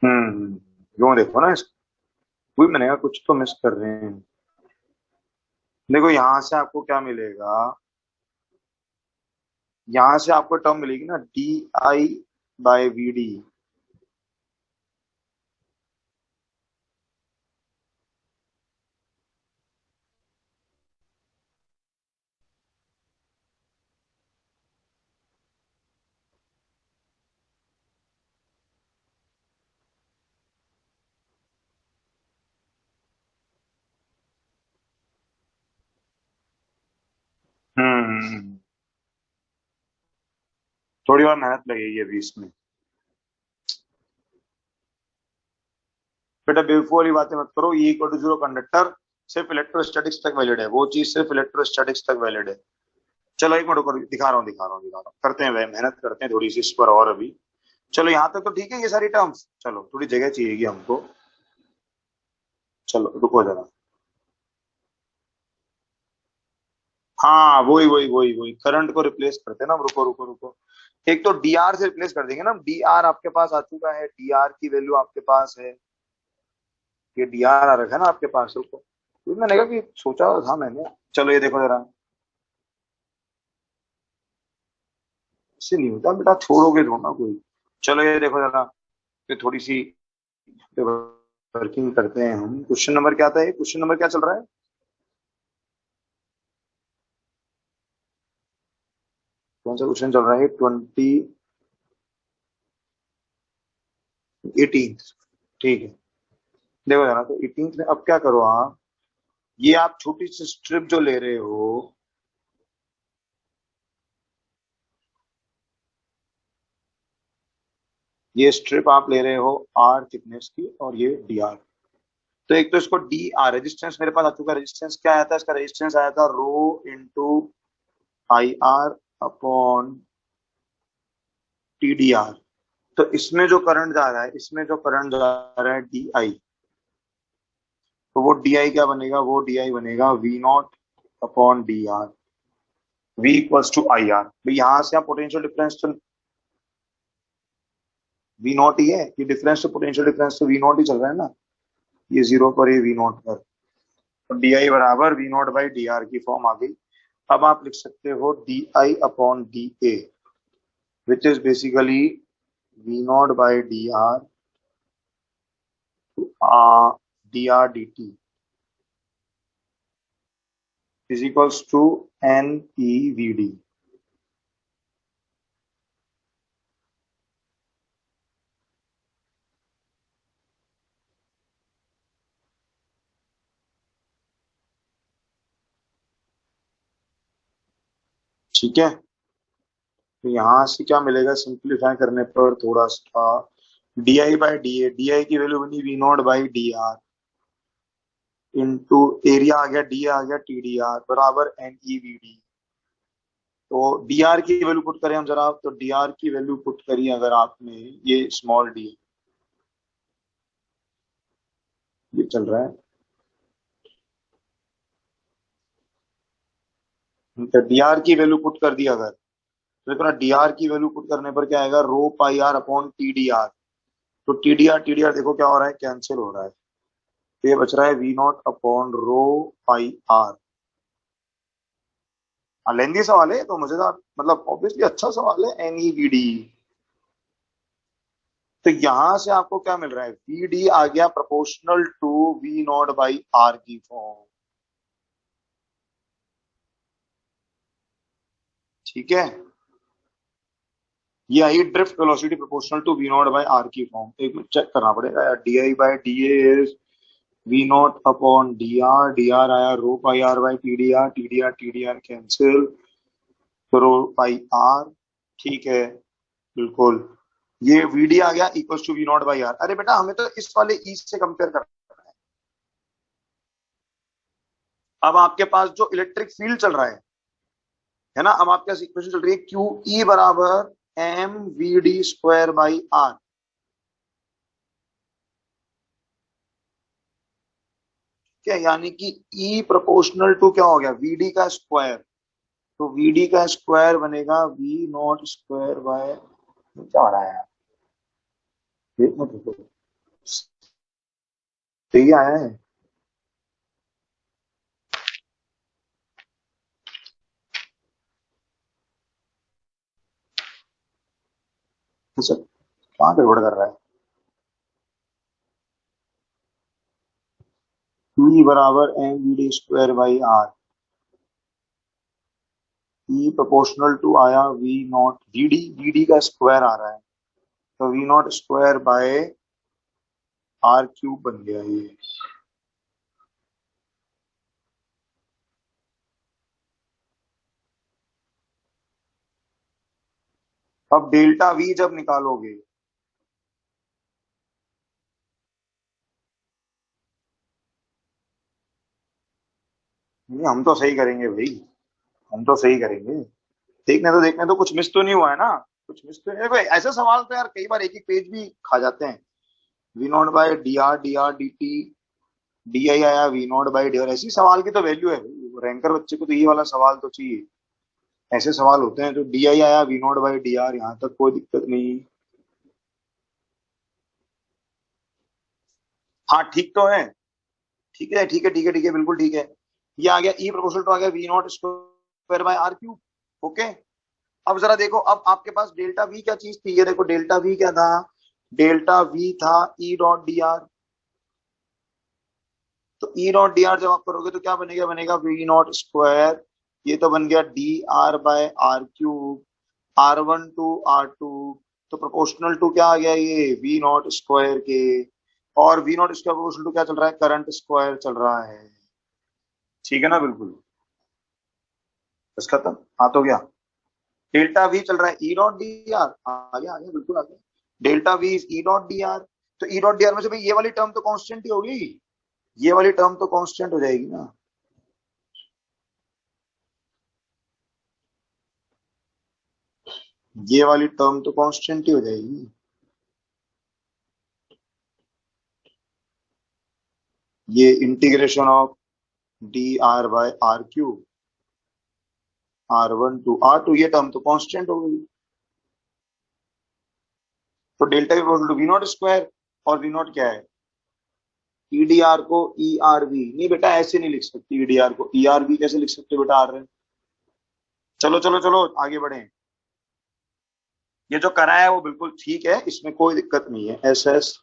हम्म क्यों, देखो ना वही मैंने कहा कुछ तो मिस कर रहे हैं। देखो यहां से आपको क्या मिलेगा, यहां से आपको टर्म मिलेगी ना D I by V D. हम्म, थोड़ी और मेहनत लगेगी अभी इसमें। बेटा बेवकूफ वाली बातें मत करो, ये इक्वल टू जीरो कंडक्टर सिर्फ इलेक्ट्रोस्टैटिक्स तक वैलिड है, वो चीज सिर्फ इलेक्ट्रोस्टैटिक्स तक वैलिड है। चलो एक मिनट रुको, दिखा रहा हूँ, करते हैं भाई, मेहनत करते हैं थोड़ी सी इस पर और अभी। चलो यहाँ तक तो ठीक है ये सारी टर्म्स, चलो थोड़ी जगह चाहिएगी हमको। चलो रुको जरा। हाँ वही वही वही वही करंट को रिप्लेस करते हैं ना, रुको रुको रुको। एक तो डी आर से रिप्लेस कर देंगे ना, डी आर आपके पास आ चुका है, डी आर की वैल्यू आपके पास है, ये डी आर आ रखा है ना आपके पास, रुको। तो मैंने कहा कि सोचा था मैंने। चलो ये देखो जरा, इससे नहीं होता बेटा, छोड़ोगे थोड़ा ना कोई। चलो ये देखो जरा, ये थोड़ी सी वर्किंग करते हैं हम। क्वेश्चन नंबर क्या था, ये क्वेश्चन नंबर क्या चल रहा है? कौन सा क्वेश्चन चल रहा है? 18। ठीक है, देखो जरा, तो 18 में अब क्या करो आप, ये आप छोटी सी स्ट्रिप जो ले रहे हो, ये स्ट्रिप आप ले रहे हो आर थिकनेस की, और ये डी आर। तो एक तो इसको डी आर रेजिस्टेंस मेरे पास आ चुका है, रेजिस्टेंस क्या आया था, इसका रेजिस्टेंस आया था rho into I R upon T D R. तो इसमें जो करंट जा रहा है, इसमें जो करंट जा रहा है डी आई, तो वो डी आई क्या बनेगा, वो डी आई बनेगा V not upon D R, V equals to I R. भाई यहां से आप पोटेंशियल डिफरेंस तो वी नॉट ही है, ये डिफरेंस तो पोटेंशियल डिफरेंस तो वी नॉट ही चल रहा है ना, ये जीरो पर, ये वी नॉट पर। तो डी आई बराबर V not by D R की फॉर्म आ गई। अब आप लिख सकते हो D I upon D A, which is basically V not by D R D R D T is equals to N E V D. ठीक है, तो यहां से क्या मिलेगा, सिंप्लीफाई करने पर थोड़ा सा, D I by D A, D I की वैल्यू बनी V not by D R into area आ गया, डी आ गया टी डी आर बराबर एन ई वी डी। तो डी आर की वैल्यू पुट करें हम जरा, तो डी आर की वैल्यू पुट करिए अगर आपने, ये स्मॉल डी ये चल रहा है, तो डी आर की वैल्यू पुट कर दी अगर, तो देखो ना डी आर की वैल्यू पुट करने पर क्या आएगा, rho pi R upon T D R. तो टी डी आर देखो क्या हो रहा है, कैंसिल हो रहा है, तो ये बच रहा है V not upon rho pi R. लेंदी सवाल है तो मजेदार, मतलब ऑब्वियसली अच्छा सवाल है, एन ई वी डी। तो यहां से आपको क्या मिल रहा है, वी डी आ गया proportional to V not by R की फॉर्म। ठीक है, ये आई drift velocity proportional to V not by R की फॉर्म। एक मिनट चेक करना पड़ेगा यार, D I by D is V not upon D R आया rho pi R by T D R cancel, तो रो पाई आर। ठीक है, बिल्कुल, ये वी डी आ गया equal to V not by R. अरे बेटा हमें तो इस वाले ई से कंपेयर करना है। अब आपके पास जो इलेक्ट्रिक फील्ड चल रहा है ना, अब आपके पास इक्वेशन चल रही है क्यू ई बराबर M V D square by R. क्या यानी कि ई प्रोपोर्शनल टू क्या हो गया, वी डी का स्क्वायर। तो वी डी का स्क्वायर बनेगा वी नॉट स्क्वायर बाय, क्या हो रहा है यार, एक मिनट रुको। तो ये आया है। अच्छा, कहाँ गड़बड़ कर रहा है? ई बराबर M V D square by R, E proportional to आया वी नॉट वी डी का स्क्वायर आ रहा है, तो V not square by R cube बन गया ये। अब डेल्टा वी जब निकालोगे, नहीं हम तो सही करेंगे भाई, हम तो सही करेंगे। देखने तो कुछ मिस तो नहीं हुआ है ना, कुछ मिस तो नहीं है भाई। ऐसे सवाल तो यार कई बार एक एक पेज भी खा जाते हैं। V naught by D R D T, D I आया वी नॉट बाय डी, और ऐसी सवाल की तो वैल्यू है भाई, रैंकर बच्चे को तो ये वाला सवाल तो चाहिए। ऐसे सवाल होते हैं जो डी आई आया V naught by D R, यहाँ तक कोई दिक्कत नहीं। हाँ ठीक तो है, ठीक है ठीक है ठीक है ठीक है, बिल्कुल ठीक है। ये आ गया ई प्रोपोर्शनल टू, आ गया V not square by R cube. Okay, अब जरा देखो, अब आपके पास डेल्टा वी क्या चीज थी, ये देखो डेल्टा वी क्या था, डेल्टा वी था ई डॉट डी आर। तो ई डॉट डी आर जब आप करोगे तो क्या बनेगा, बनेगा वी नॉट स्क्वायर, ये तो बन गया D R by R cube, R one to R two. तो प्रोपोर्शनल टू क्या आ गया, ये वी नॉट स्क्वायर के, और V not square proportional to क्या चल रहा है, करंट स्क्वायर चल रहा है। ठीक है ना, बिल्कुल। बस खत्म, हाँ तो गया। डेल्टा वी चल रहा है ई डॉट डी आर, आ गया बिल्कुल आ गया। Delta we is E dot D R, तो ई डॉट डी आर में से भाई ये वाली टर्म तो कांस्टेंट ही होगी, ये वाली टर्म तो कांस्टेंट हो जाएगी ना। ये वाली टर्म तो कांस्टेंट ही हो जाएगी। ये integration of D R by R cube, R one to R two, ये टर्म तो कांस्टेंट हो गई। तो delta V V not square, और वी नॉट क्या है, ईडीआर को ई आर वी, नहीं बेटा ऐसे नहीं लिख सकती, ईडीआर को ई आर वी कैसे लिख सकते बेटा, आर रहे। चलो चलो चलो आगे बढ़े। ये जो करा है वो बिल्कुल ठीक है, इसमें कोई दिक्कत नहीं है। एस एस,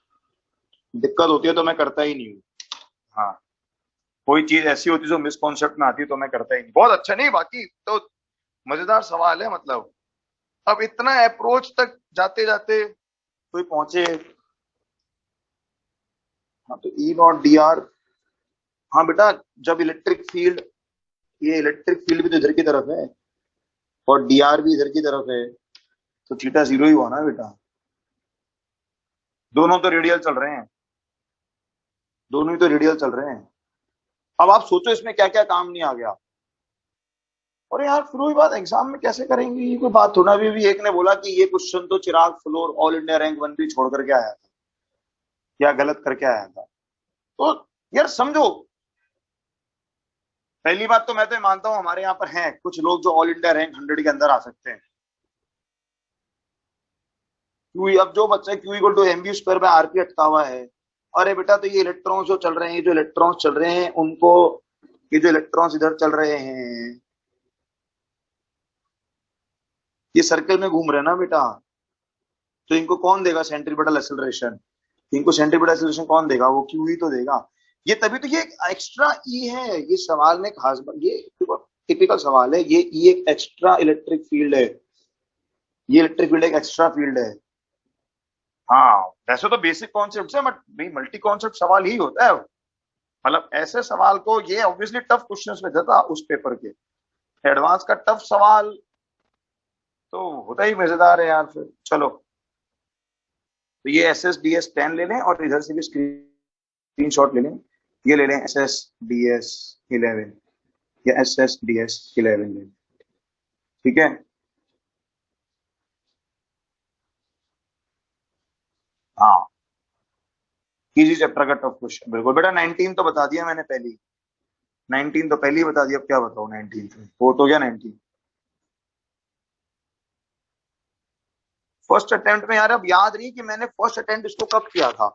दिक्कत होती है तो मैं करता ही नहीं हूँ। हाँ, कोई चीज ऐसी होती है जो मिसकॉन्सेप्ट में आती है तो मैं करता ही नहीं। बहुत अच्छा, नहीं बाकी तो मजेदार सवाल है, मतलब अब इतना अप्रोच तक जाते जाते कोई पहुंचे। हाँ तो ई नॉट डी आर, हाँ बेटा, जब इलेक्ट्रिक फील्ड, ये इलेक्ट्रिक फील्ड भी तो इधर की तरफ है, और डी आर भी इधर की तरफ है, तो थीटा जीरो ही हुआ ना बेटा। दोनों तो रेडियल चल रहे हैं, दोनों ही तो रेडियल चल रहे हैं। अब आप सोचो इसमें क्या क्या काम नहीं आ गया। और यार फिर वही बात, एग्जाम में कैसे करेंगे, ये कोई बात थोड़ा। भी एक ने बोला कि ये क्वेश्चन तो Chirag Falor all India rank one भी छोड़ करके आया था, या गलत करके आया था। तो यार समझो, पहली बात तो मैं तो मानता हूं हमारे यहाँ पर हैं कुछ लोग जो ऑल इंडिया रैंक 100 के अंदर आ सकते हैं। क्यू, अब जो बच्चा Q equal to M B square by R पी अटका हुआ है, अरे बेटा तो ये इलेक्ट्रॉन्स जो चल रहे हैं, जो इलेक्ट्रॉन्स चल रहे हैं उनको, ये जो इलेक्ट्रॉन्स इधर चल रहे हैं, ये सर्कल में घूम रहे हैं ना बेटा, तो इनको कौन देगा सेंट्रीपिटल एक्सेलरेशन, इनको सेंट्रीपिटल एक्सेलरेशन कौन देगा, वो क्यू ही तो देगा। ये तभी तो ये एक्स्ट्रा ई है, ये सवाल में खास ये टिपिकल सवाल है, ये ई एक एक्स्ट्रा इलेक्ट्रिक फील्ड है, ये इलेक्ट्रिक फील्ड एक एक्स्ट्रा फील्ड है। हाँ वैसे तो बेसिक कॉन्सेप्ट है, बट मल्टी कॉन्सेप्ट सवाल ही होता है। मतलब ऐसे सवाल को, ये ऑब्वियसली टफ क्वेश्चंस में था उस पेपर के, एडवांस का टफ सवाल तो होता ही मजेदार है यार। फिर चलो, तो ये एस एस डी एस 10 ले लें, और इधर से भी स्क्रीन शॉट ले लें, ये ले लें एस एस डी एस 11, या एस एस डी एस 11 ले लें, ठीक है। हाँ, इजी चैप्टर का टफ क्वेश्चन बिल्कुल बेटा। 19 तो बता दिया मैंने पहले ही, 19 तो पहले ही बता दिया, अब क्या बताओ 19 वो तो गया 19। फर्स्ट अटेम्प्ट में यार अब याद नहीं कि मैंने फर्स्ट अटेम्प्ट इसको कब किया था,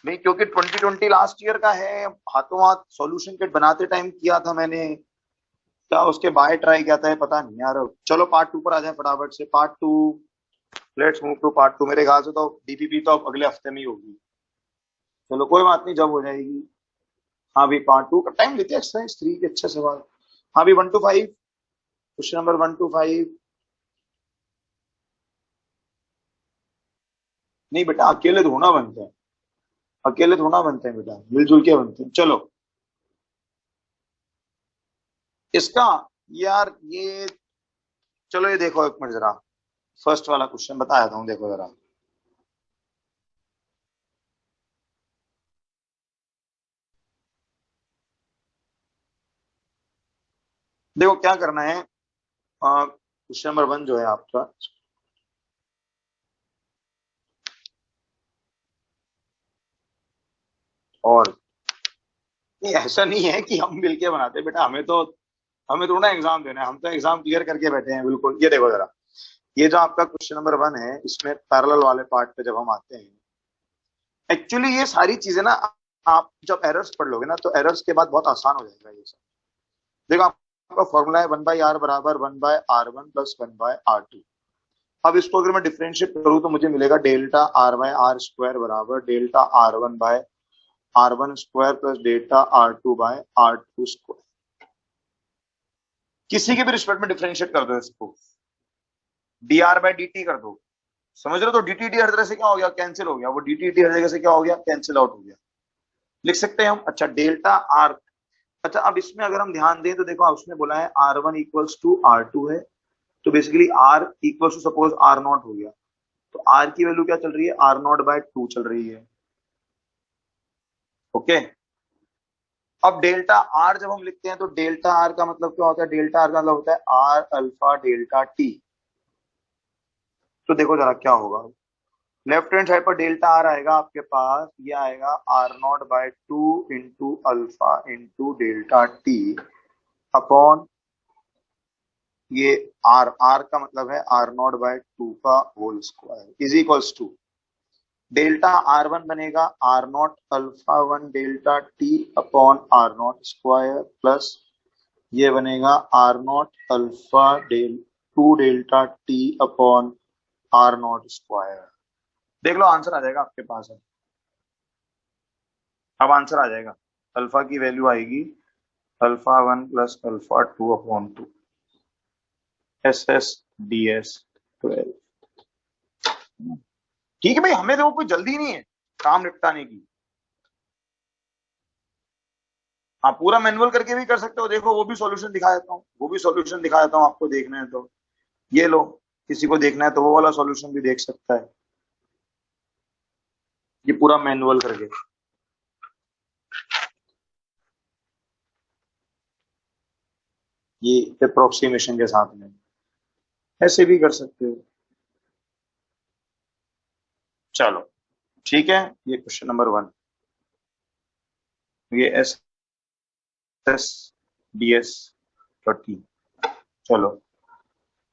नहीं, क्योंकि 2020 लास्ट ईयर का है, हाथों हाथ सॉल्यूशन किट बनाते टाइम किया था मैंने, क्या उसके बाय ट्राई किया था ये पता नहीं यार। चलो पार्ट 2 पर आ जाए फटाफट से। Part 2, let's move to part 2। मेरे ख्याल से तो डीपीपी तो अब अगले हफ्ते में ही होगी। चलो कोई बात नहीं, जब हो जाएगी। हाँ भी पार्ट 2 का टाइम लेते हैं। एक्सरसाइज 3 के अच्छे सवाल। हाँ भी 1 to 5, क्वेश्चन नंबर 1 to 5। नहीं बेटा, अकेले थोड़ा बनते हैं, अकेले थोड़ा बनते हैं बेटा, मिलजुल के बनते हैं। चलो इसका, यार ये, चलो ये देखो एक मिनट जरा, फर्स्ट वाला क्वेश्चन बताया था हूँ, देखो जरा। देखो क्या करना है, क्वेश्चन नंबर 1 जो है आपका, और नहीं ऐसा नहीं है कि हम मिलके बनाते हैं बेटा, हमें थोड़ा एग्जाम देना है, हम तो एग्जाम क्लियर करके बैठे हैं बिल्कुल। ये देखो जरा, ये जो आपका क्वेश्चन नंबर 1 है, इसमें पैरेलल वाले पार्ट पे जब हम आते हैं, एक्चुअली ये सारी चीजें ना, आप जब एरर्स पढ़ लोगे ना तो एरर्स के बाद बहुत आसान हो जाएगा ये सब। देखो आपका फॉर्मूला है 1/r बराबर 1/r1 + 1/r2। अब इसको अगर मैं डिफरेंशिएट करूं तो मुझे मिलेगा डेल्टा r/r² बराबर delta r1/r1² plus delta r2/r2²। किसी के भी रिस्पेक्ट में डिफरेंशिएट कर दो इसको, dr/dt कर दो। समझ रहे हो? तो dt हर तरह से क्या हो गया, कैंसिल हो गया। वो dt हर जगह से क्या हो गया, कैंसिल आउट हो गया। लिख सकते हैं हम। अच्छा डेल्टा r, अच्छा अब इसमें अगर हम ध्यान दें तो देखो उसने बोला है r1 = r2 है, तो basically r equals to suppose r0 हो गया, तो r की वैल्यू क्या चल रही है, r0/2 चल रही है। ओके, अब डेल्टा r जब हम लिखते हैं तो डेल्टा r का मतलब क्या होता है, डेल्टा r का मतलब होता है r अल्फा डेल्टा t। तो देखो जरा क्या होगा, लेफ्ट हैंड साइड पर डेल्टा आर आएगा आपके पास, ये आएगा r0/2 into alpha into delta T upon ये आर का मतलब है r0/2 का whole square is equals to delta r1 बनेगा r0 alpha 1 delta T upon r0² plus ये बनेगा r0 alpha 2 delta T upon r0²। देख लो आंसर आ जाएगा आपके पास। अब आंसर आ जाएगा, अल्फा की वैल्यू आएगी अल्फा 1 + अल्फा 2/2 SS/DS12। ठीक है भाई, हमें तो कोई जल्दी नहीं है काम निपटाने की। हाँ पूरा मैनुअल करके भी कर सकते हो, देखो वो भी सॉल्यूशन दिखा देता हूँ, वो भी सॉल्यूशन दिखा देता हूँ, आपको देखना है तो ये लो, किसी को देखना है तो वो वाला सॉल्यूशन भी देख सकता है, ये पूरा मैनुअल करके। ये अप्रोक्सीमेशन के साथ में ऐसे भी कर सकते हो। चलो ठीक है, ये क्वेश्चन नंबर 1, ये SS/DS13। चलो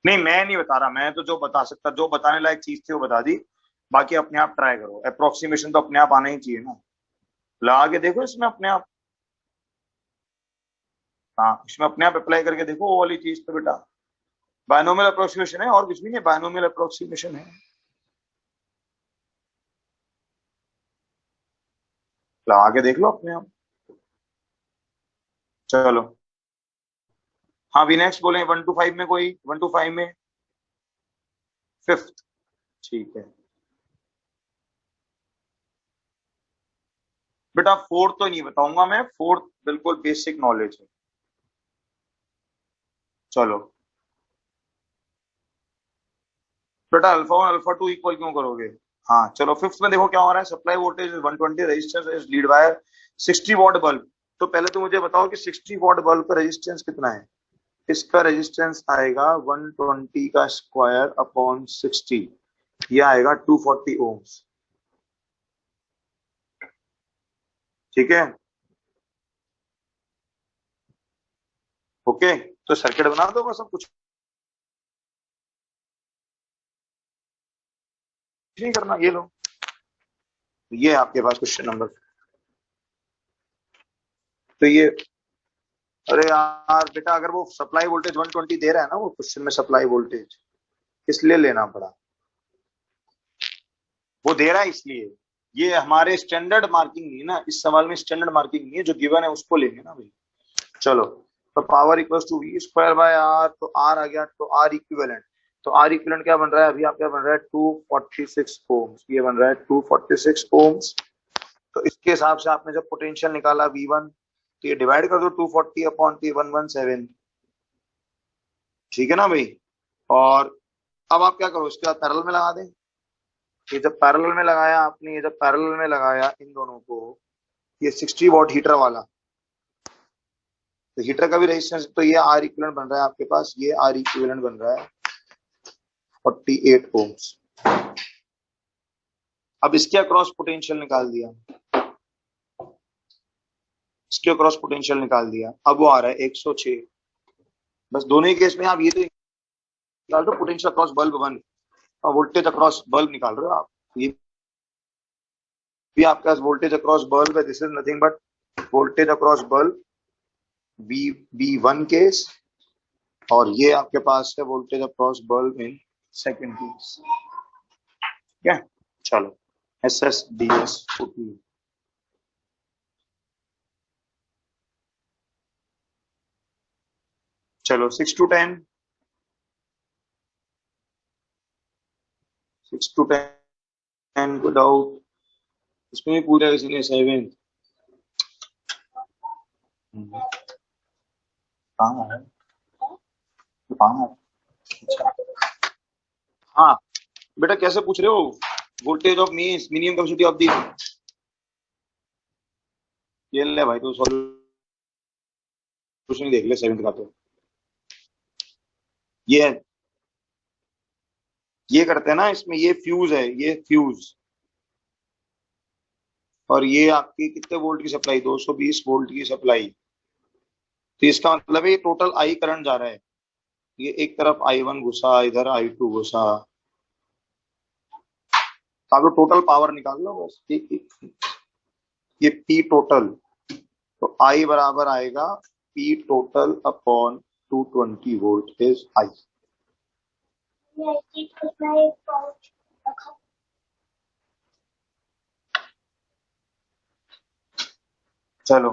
नहीं मैं नहीं बता रहा, मैं तो जो बता सकता, जो बताने लायक चीज थी वो बता दी, बाकी अपने आप ट्राई करो। अप्रोक्सीमेशन तो अपने आप आना ही चाहिए ना, लगा के देखो इसमें अपने आप। हाँ इसमें अपने आप अप्लाई करके देखो वो वाली चीज तो बेटा बायनोमियल अप्रोक्सीमेशन है, और कुछ भी नहीं, बायनोमियल अप्रोक्सीमेशन है, लगा के देख लो अपने आप। चलो हाँ भी नेक्स्ट बोले 1 to 5 में, कोई 1 to 5 में, फिफ्थ, ठीक है बेटा। फोर्थ तो नहीं बताऊंगा मैं, फोर्थ बिल्कुल बेसिक नॉलेज है। चलो बेटा अल्फा 1 अल्फा 2 इक्वल क्यों करोगे। हाँ चलो फिफ्थ में देखो क्या हो रहा है, supply voltage 120, resistance is lead by 60 what bulb. तो पहले तो मुझे बताओ कि 60 वॉट बल्ब का रेजिस्टेंस कितना है। इसका रेजिस्टेंस आएगा 120 का स्क्वायर अपॉन 60, ये आएगा 240 ओम्स। ठीक है, ओके, तो सर्किट बना दो बस, अब कुछ नहीं करना, ये लो ये है आपके पास क्वेश्चन नंबर। तो ये, अरे यार बेटा, अगर वो सप्लाई वोल्टेज 120 दे रहा है ना वो क्वेश्चन में, सप्लाई वोल्टेज इसलिए लेना पड़ा, वो दे रहा है इसलिए। ये हमारे स्टैंडर्ड मार्किंग नहीं है ना, इस सवाल में स्टैंडर्ड मार्किंग नहीं है, जो गिवन है उसको लेंगे ना भाई। चलो, तो power equals to V square by R, तो आर आ गया, तो आर इक्विवेलेंट। तो आर इक्विवेलेंट क्या बन रहा है अभी, आप क्या बन रहा है, 246 ओम्स, ये बन रहा है 246 ओम्स। तो इसके हिसाब से आपने जब पोटेंशियल निकाला V1, तो ये डिवाइड कर दो 240 अपॉन 117। ठीक है ना भाई। और अब आप क्या करो, इसके बाद पैरेलल में लगा दें। ये जब पैरेलल में लगाया आपने, ये जब पैरेलल में लगाया इन दोनों को, ये 60 वॉट हीटर वाला, तो हीटर का भी रेजिस्टेंस, तो ये आर इक्विवेलेंट बन रहा है आपके पास, ये आर इक्विवेलेंट बन रहा है 48 ओम्स। अब इसके अक्रॉस पोटेंशियल निकाल दिया, इसके अक्रॉस पोटेंशियल निकाल दिया, अब वो आ रहा है 106। बस दोनों ही केस में आप ये तो निकाल दो पोटेंशियल अक्रॉस बल्ब 1 और वोल्टेज अक्रॉस बल्ब निकाल रहे हो आप। ये भी आपके पास वोल्टेज अक्रॉस बल्ब है, this is nothing but voltage across bulb V1 case, और ये आपके पास है voltage across bulb in second case. ठीक है, चलो SS DS 14। चलो 6 to 10, 6 to 10 को डाउट इसमें भी पूरा किसी ने 7। कहाँ है, कहाँ है? अच्छा। हाँ बेटा, कैसे पूछ रहे हो, voltage of means minimum capacity of the, ये ले भाई, तो सॉल्यूशन देख ले 7th का। तो ये ये करते हैं ना इसमें, ये फ्यूज है, ये फ्यूज, और ये आपकी कितने वोल्ट की सप्लाई, 220 वोल्ट की सप्लाई। तो इसका मतलब है ये टोटल आई करंट जा रहा है, ये एक तरफ I1 घुसा, इधर I2 घुसा, तो आप टोटल पावर निकाल लो बस। ये P टोटल, तो I बराबर आएगा P total upon 220 volt is I। चलो,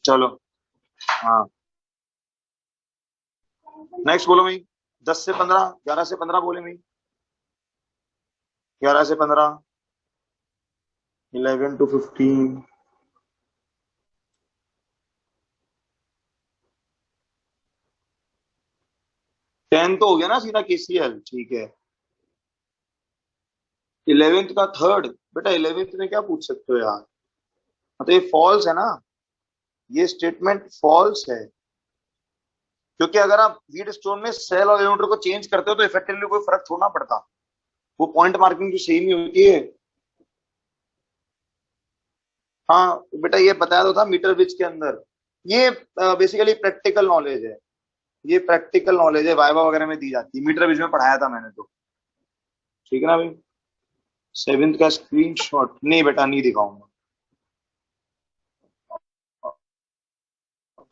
चलो, हाँ नेक्स्ट बोलो भाई। 10 से 15, 11 से 15 बोले भाई, 11 से 15, 11 to 15। 10 तो हो गया ना सीधा KCL, ठीक है। 11th का थर्ड, बेटा 11th में क्या पूछ सकते हो यार, मतलब ये फॉल्स है ना, ये स्टेटमेंट फॉल्स है, क्योंकि अगर आप वीट स्टोन में सेल और इलेक्ट्रोड को चेंज करते हो तो इफेक्टिवली कोई फर्क थोड़ा पड़ता, वो पॉइंट मार्किंग जो सेम ही होती है। हाँ बेटा, ये बताया तो था मीटर ब्रिज के अंदर, ये बेसिकली प्रैक्टिकल नॉलेज है, ये प्रैक्टिकल नॉलेज है, वाइवा वगैरह में दी जाती है, मीटर ब्रिज में पढ़ाया था मैंने तो। ठीक है ना भाई। 7th का स्क्रीनशॉट नहीं बेटा, नहीं दिखाऊंगा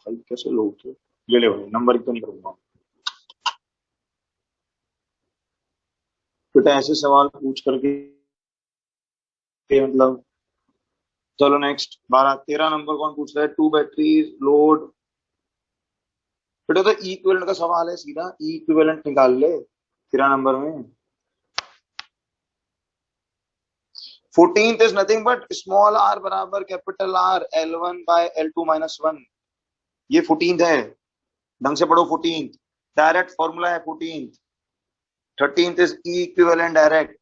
भाई, कैसे लोग थे। ले ले भाई, नंबर तो नहीं करूंगा बेटा, ऐसे सवाल पूछ करके मतलब। चलो नेक्स्ट, 12 13 नंबर कौन पूछ रहा है, टू बैटरीज लोड। बेटा तो इक्विवेलेंट का सवाल है, सीधा इक्विवेलेंट निकाल ले 13 नंबर में। 14th is nothing but small r बराबर capital R L1 by L2 minus 1, ये 14th है, ढंग से पढ़ो 14th, डायरेक्ट फॉर्मूला है 14th। 13th is equivalent direct.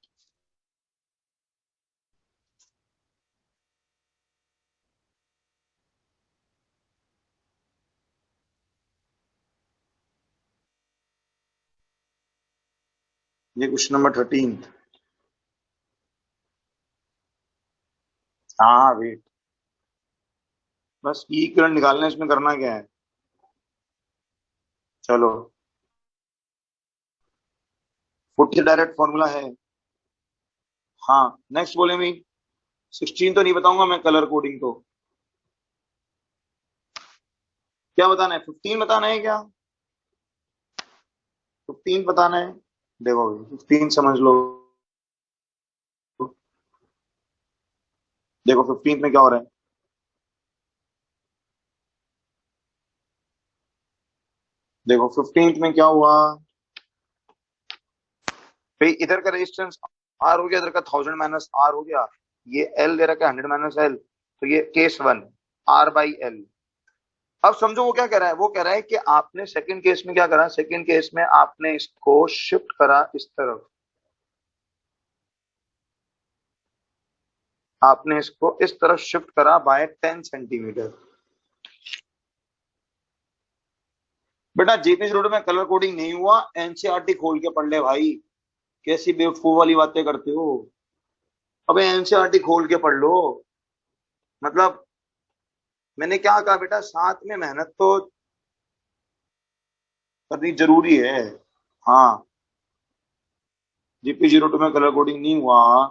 ये क्वेश्चन नंबर 13th। हाँ वेट, बस ई करंट निकालना है, इसमें करना क्या है। चलो, फुट से डायरेक्ट फॉर्मूला है। हाँ, नेक्स्ट बोले मी। 16 तो नहीं बताऊंगा मैं, कलर कोडिंग तो। क्या बताना है, 15 बताना है क्या? 15 बताना है। देखो 15 समझ लो। देखो 15 में क्या हो रहा है। देखो 15 में क्या हुआ भाई, इधर का रेजिस्टेंस आर हो गया, इधर का 1000 माइनस आर हो गया। ये एल दे रखा है 100 माइनस एल, तो ये case one, R by L. अब समझो वो क्या कह रहा है, वो कह रहा है कि आपने सेकंड केस में क्या करा, सेकंड केस में आपने इसको शिफ्ट करा इस तरफ, आपने इसको इस तरफ शिफ्ट करा बाय 10 सेंटीमीटर। बेटा जेपीसी रोड में कलर कोडिंग नहीं हुआ, एनसीईआरटी खोल के पढ़ ले भाई। कैसी बेवकूफ वाली बातें करते हो। अबे एनसीईआरटी खोल के पढ़ लो। मतलब मैंने क्या कहा बेटा, साथ में मेहनत तो करनी जरूरी है। हाँ, जीपी 02 में कलर कोडिंग नहीं हुआ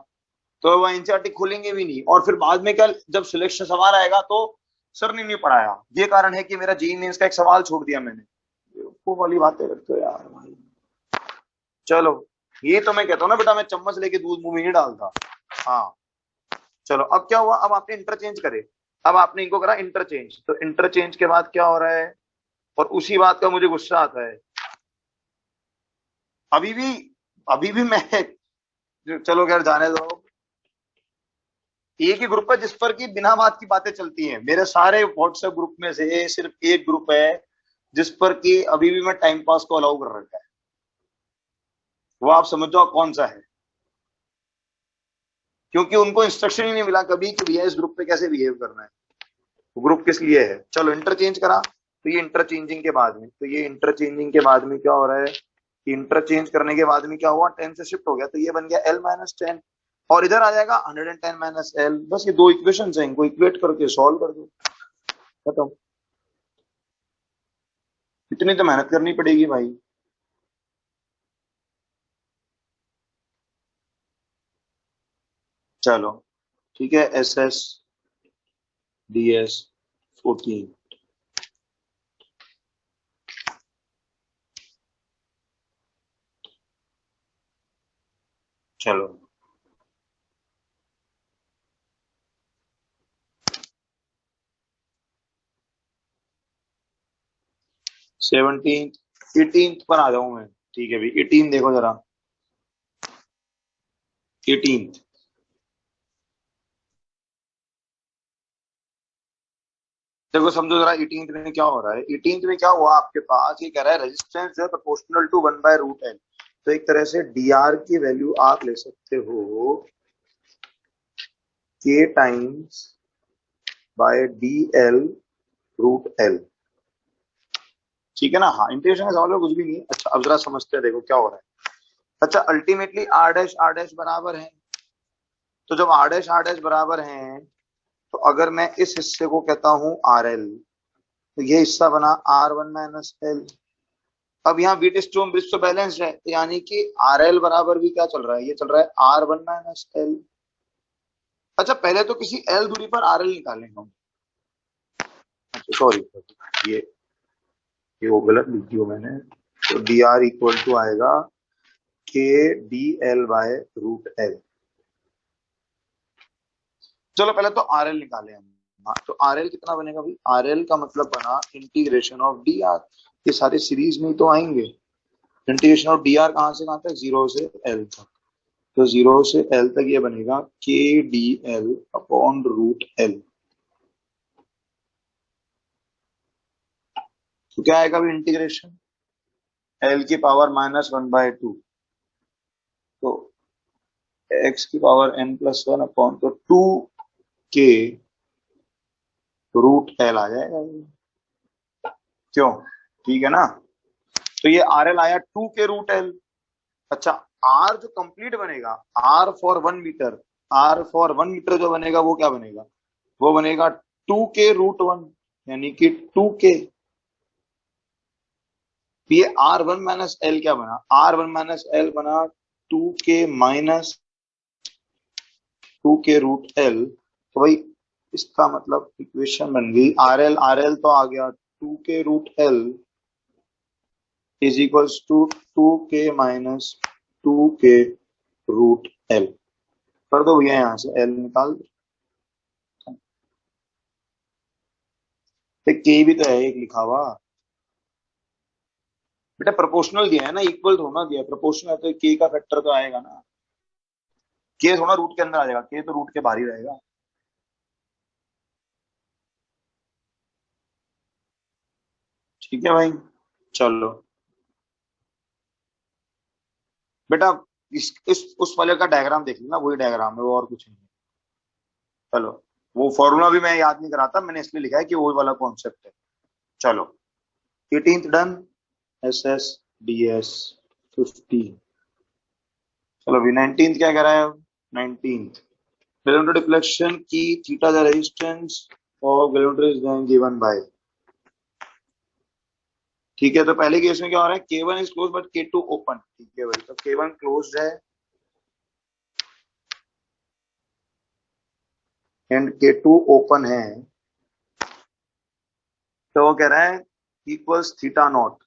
तो वह एनसीईआरटी खोलेंगे भी नहीं, और फिर बाद में क्या, जब सिलेक्शन सवाल आएगा तो सर ने नहीं पढ़ाया, ये कारण है कि मेरा जेईई मेंस का एक सवाल छोड़ दिया मैंने। वो वाली बातें करते हो यार भाई। चलो, ये तो मैं कहता हूँ ना बेटा, मैं चम्मच लेके दूध मुंह में नहीं डालता। हाँ, चलो अब क्या हुआ, अब आपने इंटरचेंज करे। अब आपने इनको करा इंटरचेंज, तो इंटरचेंज के बाद क्या हो रहा है, और उसी बात का मुझे गुस्सा आता है। अभी भी, अभी भी मैं, चलो खैर जाने दो। एक ही ग्रुप है जिस पर की बिना बात की बातें चलती हैं, मेरे सारे व्हाट्सएप ग्रुप में से सिर्फ एक ग्रुप है जिस पर की अभी भी मैं टाइम पास को अलाउ कर रखा है। वो आप समझ जाओ कौन सा है, क्योंकि उनको इंस्ट्रक्शन ही नहीं मिला कभी कि भैया इस ग्रुप पे कैसे बिहेव करना है, वो ग्रुप किस लिए है। चलो इंटरचेंज करा, तो ये इंटरचेंजिंग के बाद में, तो ये इंटरचेंजिंग के बाद में क्या हो रहा है, इंटरचेंज करने के बाद में क्या हुआ, 10 से शिफ्ट हो गया, तो ये बन गया एल माइनस 10, और इधर आ जाएगा 110 माइनस एल। बस ये दो इक्वेशन है, इनको इक्वेट करके सॉल्व कर दो, खत्म। इतनी तो मेहनत करनी पड़ेगी भाई। चलो ठीक है, एस एस डी एस 14। चलो 17, 18 पर आ जाऊं मैं। ठीक है भाई, 18 देखो जरा, 18। देखो समझो जरा 18 में क्या हो रहा है, 18 में क्या हुआ आपके पास, ये कह रहा है रेजिस्टेंस जो है proportional to 1 by root L. तो एक तरह से डी आर की वैल्यू आप ले सकते हो K times by D L root L. ठीक है ना। हाँ, इंटीग्रेशन का सवाल में कुछ भी नहीं है। अच्छा अब जरा समझते हैं, देखो क्या हो रहा है। अच्छा अल्टीमेटली आर डैश बराबर है, तो जब आर डैश बराबर है, तो अगर मैं इस हिस्से को कहता हूं आर एल, तो ये हिस्सा बना आर वन माइनस एल। अब यहाँ बीट स्टोन ब्रिज तो बैलेंस है, तो यानी कि आर एल बराबर भी क्या चल रहा है, ये चल रहा है आर वन माइनस एल। अच्छा पहले तो किसी एल दूरी पर आर एल निकालेंगे हम। अच्छा सॉरी, ये ये वो गलत लिख दिया मैंने। तो डी आर इक्वल टू आएगा K D L by root L. चलो पहले तो आर एल निकाले हम। हाँ, तो आर एल कितना बनेगा भाई, आर एल का मतलब बना इंटीग्रेशन ऑफ डी आर। ये सारे सीरीज में ही तो आएंगे। इंटीग्रेशन ऑफ डी आर कहां से कहां तक, 0 से एल तक। तो 0 से एल तक ये बनेगा K D L upon root L. तो क्या आएगा भाई इंटीग्रेशन, एल की पावर -1/2, तो एक्स की पावर n+1 अपॉन, तो 2 के रूट एल आ जाएगा। क्यों, ठीक है ना। तो ये आर एल आया 2 के रूट एल। अच्छा, आर जो कंप्लीट बनेगा, R for 1 metre, R for 1 metre जो बनेगा वो क्या बनेगा, वो बनेगा 2k√1 यानी कि 2k। ये R1 - L क्या बना? R1 - L बना 2k माइनस 2k√L। तो भाई इसका मतलब इक्वेशन बन गई RL, RL तो आ गया 2k√L is equals to 2k minus 2k√L। कर दो भैया, यहां से L निकाल दो। के भी तो है एक लिखा हुआ। बेटा प्रोपोर्शनल दिया है ना, इक्वल थोड़ा दिया, प्रोपोर्शनल है तो के का फैक्टर तो आएगा ना। के थोड़ा रूट के अंदर आ जाएगा, के तो रूट के बाहर ही रहेगा। ठीक है भाई, चलो बेटा इस उस वाले का डायग्राम देख लेना, वही डायग्राम है वो, और कुछ नहीं है। चलो, वो फॉर्मूला भी मैं याद नहीं कराता, मैंने इसलिए लिखा है कि वो वाला कॉन्सेप्ट है। चलो 18th डन। SS DS 15। चलो अभी 19th क्या कह रहा है? 19th गैलोमीटर डिफ्लेक्शन की theta the resistance of galvanometer is given by. ठीक है, तो पहले केस में क्या हो रहा है? K1 is close but K2 open. ठीक है भाई, तो K1 क्लोज है एंड K2 ओपन है। तो वो कह रहा है इक्वल्स थीटा नॉट।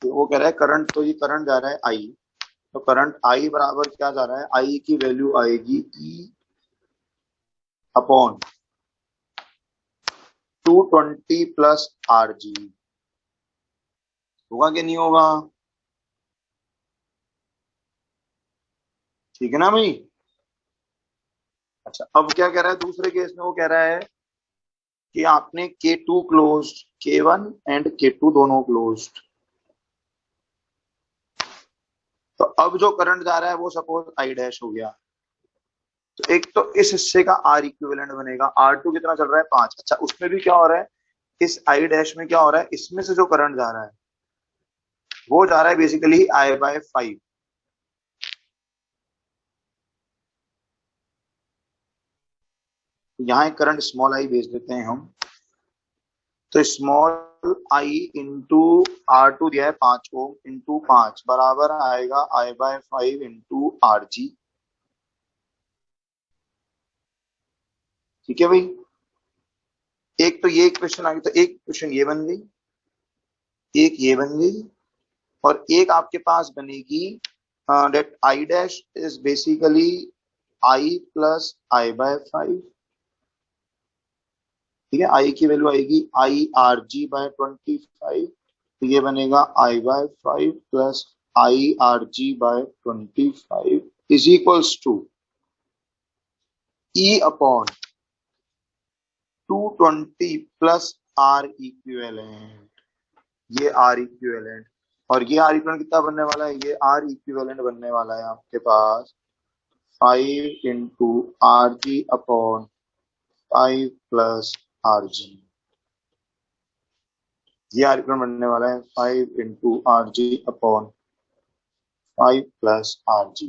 तो वो कह रहा है करंट, तो ये करंट जा रहा है I। तो करंट I बराबर क्या जा रहा है? I की वैल्यू आएगी E अपॉन 220 प्लस RG। होगा कि नहीं होगा? ठीक है ना भाई। अच्छा, अब क्या कह रहा है दूसरे केस में? वो कह रहा है कि आपने K2 close, K1 and K2 दोनों क्लोज। तो अब जो करंट जा रहा है वो सपोज I डैश हो गया। तो एक तो इस हिस्से का R इक्विवेलेंट बनेगा। R2 कितना चल रहा है? 5। अच्छा, उसमें भी क्या हो रहा है? इस I डैश में क्या हो रहा है? इसमें से जो करंट जा रहा है वो जा रहा है बेसिकली I/5। यहाँ एक करंट स्मॉल आई भेज देते हैं हम। तो स्मॉल आई इंटू R2 दिया है 5 ओम इंटू 5 बराबर आएगा I/5 इंटू RG। ठीक है भाई, एक तो ये क्वेश्चन आ गई, तो एक क्वेश्चन ये बन गई, एक ये बन गई, और एक आपके पास बनेगी that I dash is basically I plus I/5। ठीक है, आई की वैल्यू आएगी IRG/25। तो ये बनेगा I/5 plus IRG/25 is equals to E upon 220 plus R equivalent. ये R इक्विवेलेंट, और ये R इक्विवेलेंट कितना बनने वाला है? ये R इक्विवेलेंट बनने वाला है आपके पास 5 into RG upon 5 plus RG। ये R इक्विवेलेंट बनने वाला है 5 into RG upon 5 plus RG।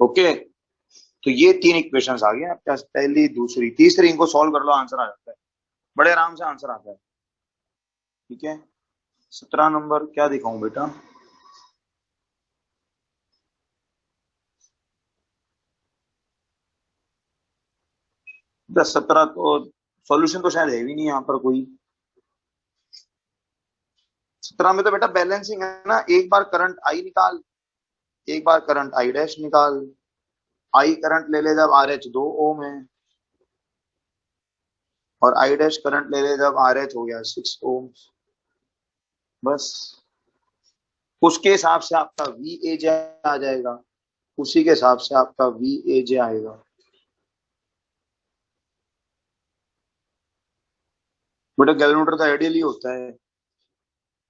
Okay, तो ये तीन इक्वेशंस आ गए आपके पास, पहली दूसरी तीसरी, इनको सॉल्व कर लो, आंसर आ जाता है, बड़े आराम से आंसर आता है। ठीक है, 17 नंबर क्या दिखाऊं बेटा? 17 तो सॉल्यूशन तो शायद है भी नहीं यहाँ पर कोई। 17 में तो बेटा बैलेंसिंग है ना, एक बार करंट आई निकाल, एक बार करंट आई डैश निकाल। आई करंट ले ले जब आर एच 2 ओम है, और आई डैश करंट ले ले जब आर एच हो गया 6 ओम। बस उसके हिसाब से आपका वी ए जे आ जाएगा, उसी के हिसाब से आपका वी ए जे आएगा। बेटा गैल्वेनोमीटर तो आइडियली होता है।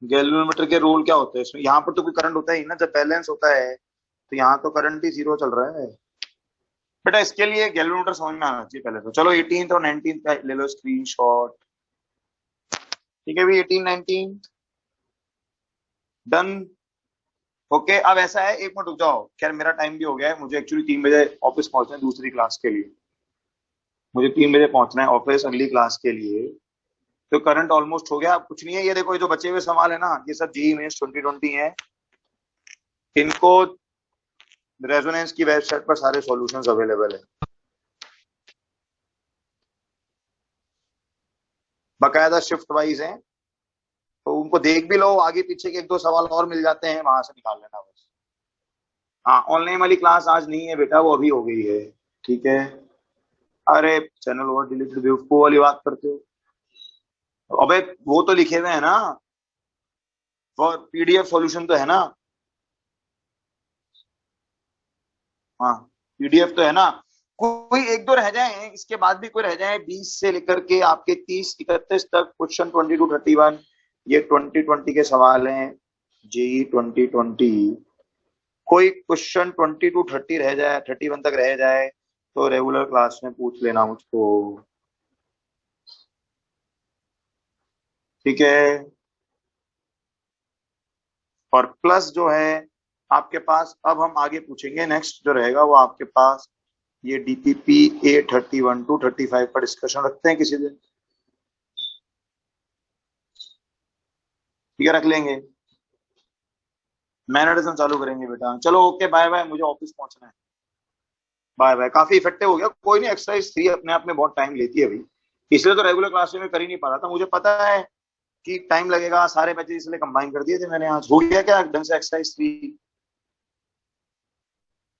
गैल्वेनोमीटर के रोल क्या होते हैं इसमें? यहाँ पर तो कोई करंट होता ही ना, जब बैलेंस होता है तो यहाँ तो करंट ही जीरो चल रहा है। बेटा इसके लिए गैल्वेनोमीटर समझ में आना चाहिए पहले तो। चलो 18th और 19th का ले लो स्क्रीनशॉट। ठीक है भाई, 18 19 डन। ओके, अब ऐसा है, एक मिनट रुक जाओ, खैर मेरा टाइम भी हो गया है, मुझे एक्चुअली 3 बजे ऑफिस पहुंचना है दूसरी क्लास के लिए। मुझे 3 बजे पहुंचना है ऑफिस अगली क्लास के लिए। तो करंट ऑलमोस्ट हो गया, अब कुछ नहीं है। ये देखो, ये जो बचे हुए सवाल है ना, ये सब जेईई मेंस 2020 है। इनको रेजोनेंस की वेबसाइट पर सारे सॉल्यूशंस अवेलेबल है, बकायदा शिफ्ट वाइज हैं। तो उनको देख भी लो, आगे पीछे के 1-2 सवाल और मिल जाते हैं, वहां से निकाल लेना बस। हाँ, ऑनलाइन वाली क्लास आज नहीं है बेटा, वो अभी हो गई है। ठीक है। अरे चैनल ओवर डिलीटेड बेवकूफ वाली बात करते हो। अबे वो तो लिखे हुए है ना, वो पीडीएफ सॉल्यूशन तो है ना। हाँ, पीडीएफ तो है ना। कोई 1-2 रह जाए, इसके बाद भी कोई रह जाए, 20 से लेकर के आपके 30-31 तक क्वेश्चन 20 to 31, ये 2020 के सवाल हैं, जेई 2020। कोई क्वेश्चन 20 to 30 रह जाए, 31 तक रह जाए, तो रेगुलर क्लास में पूछ लेना मुझको। ठीक है। और प्लस जो है आपके पास, अब हम आगे पूछेंगे, नेक्स्ट जो रहेगा वो आपके पास ये डीपीपी A31 to 35 पर डिस्कशन रखते हैं किसी दिन। ठीक है, रख लेंगे। मैनरिज्म चालू करेंगे बेटा। चलो ओके, बाय बाय, मुझे ऑफिस पहुंचना है। Bye bye. काफी इफेक्टिव हो गया। कोई नहीं, एक्सरसाइज 3 अपने आप में बहुत टाइम लेती है अभी, इसलिए तो रेगुलर क्लास में कर ही नहीं पा रहा था। मुझे पता है कि टाइम लगेगा, सारे बच्चे इसलिए कंबाइन कर दिए थे मैंने। आज हो गया क्या ढंग से एक्सरसाइज 3?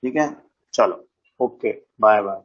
ठीक है, चलो ओके, बाय बाय।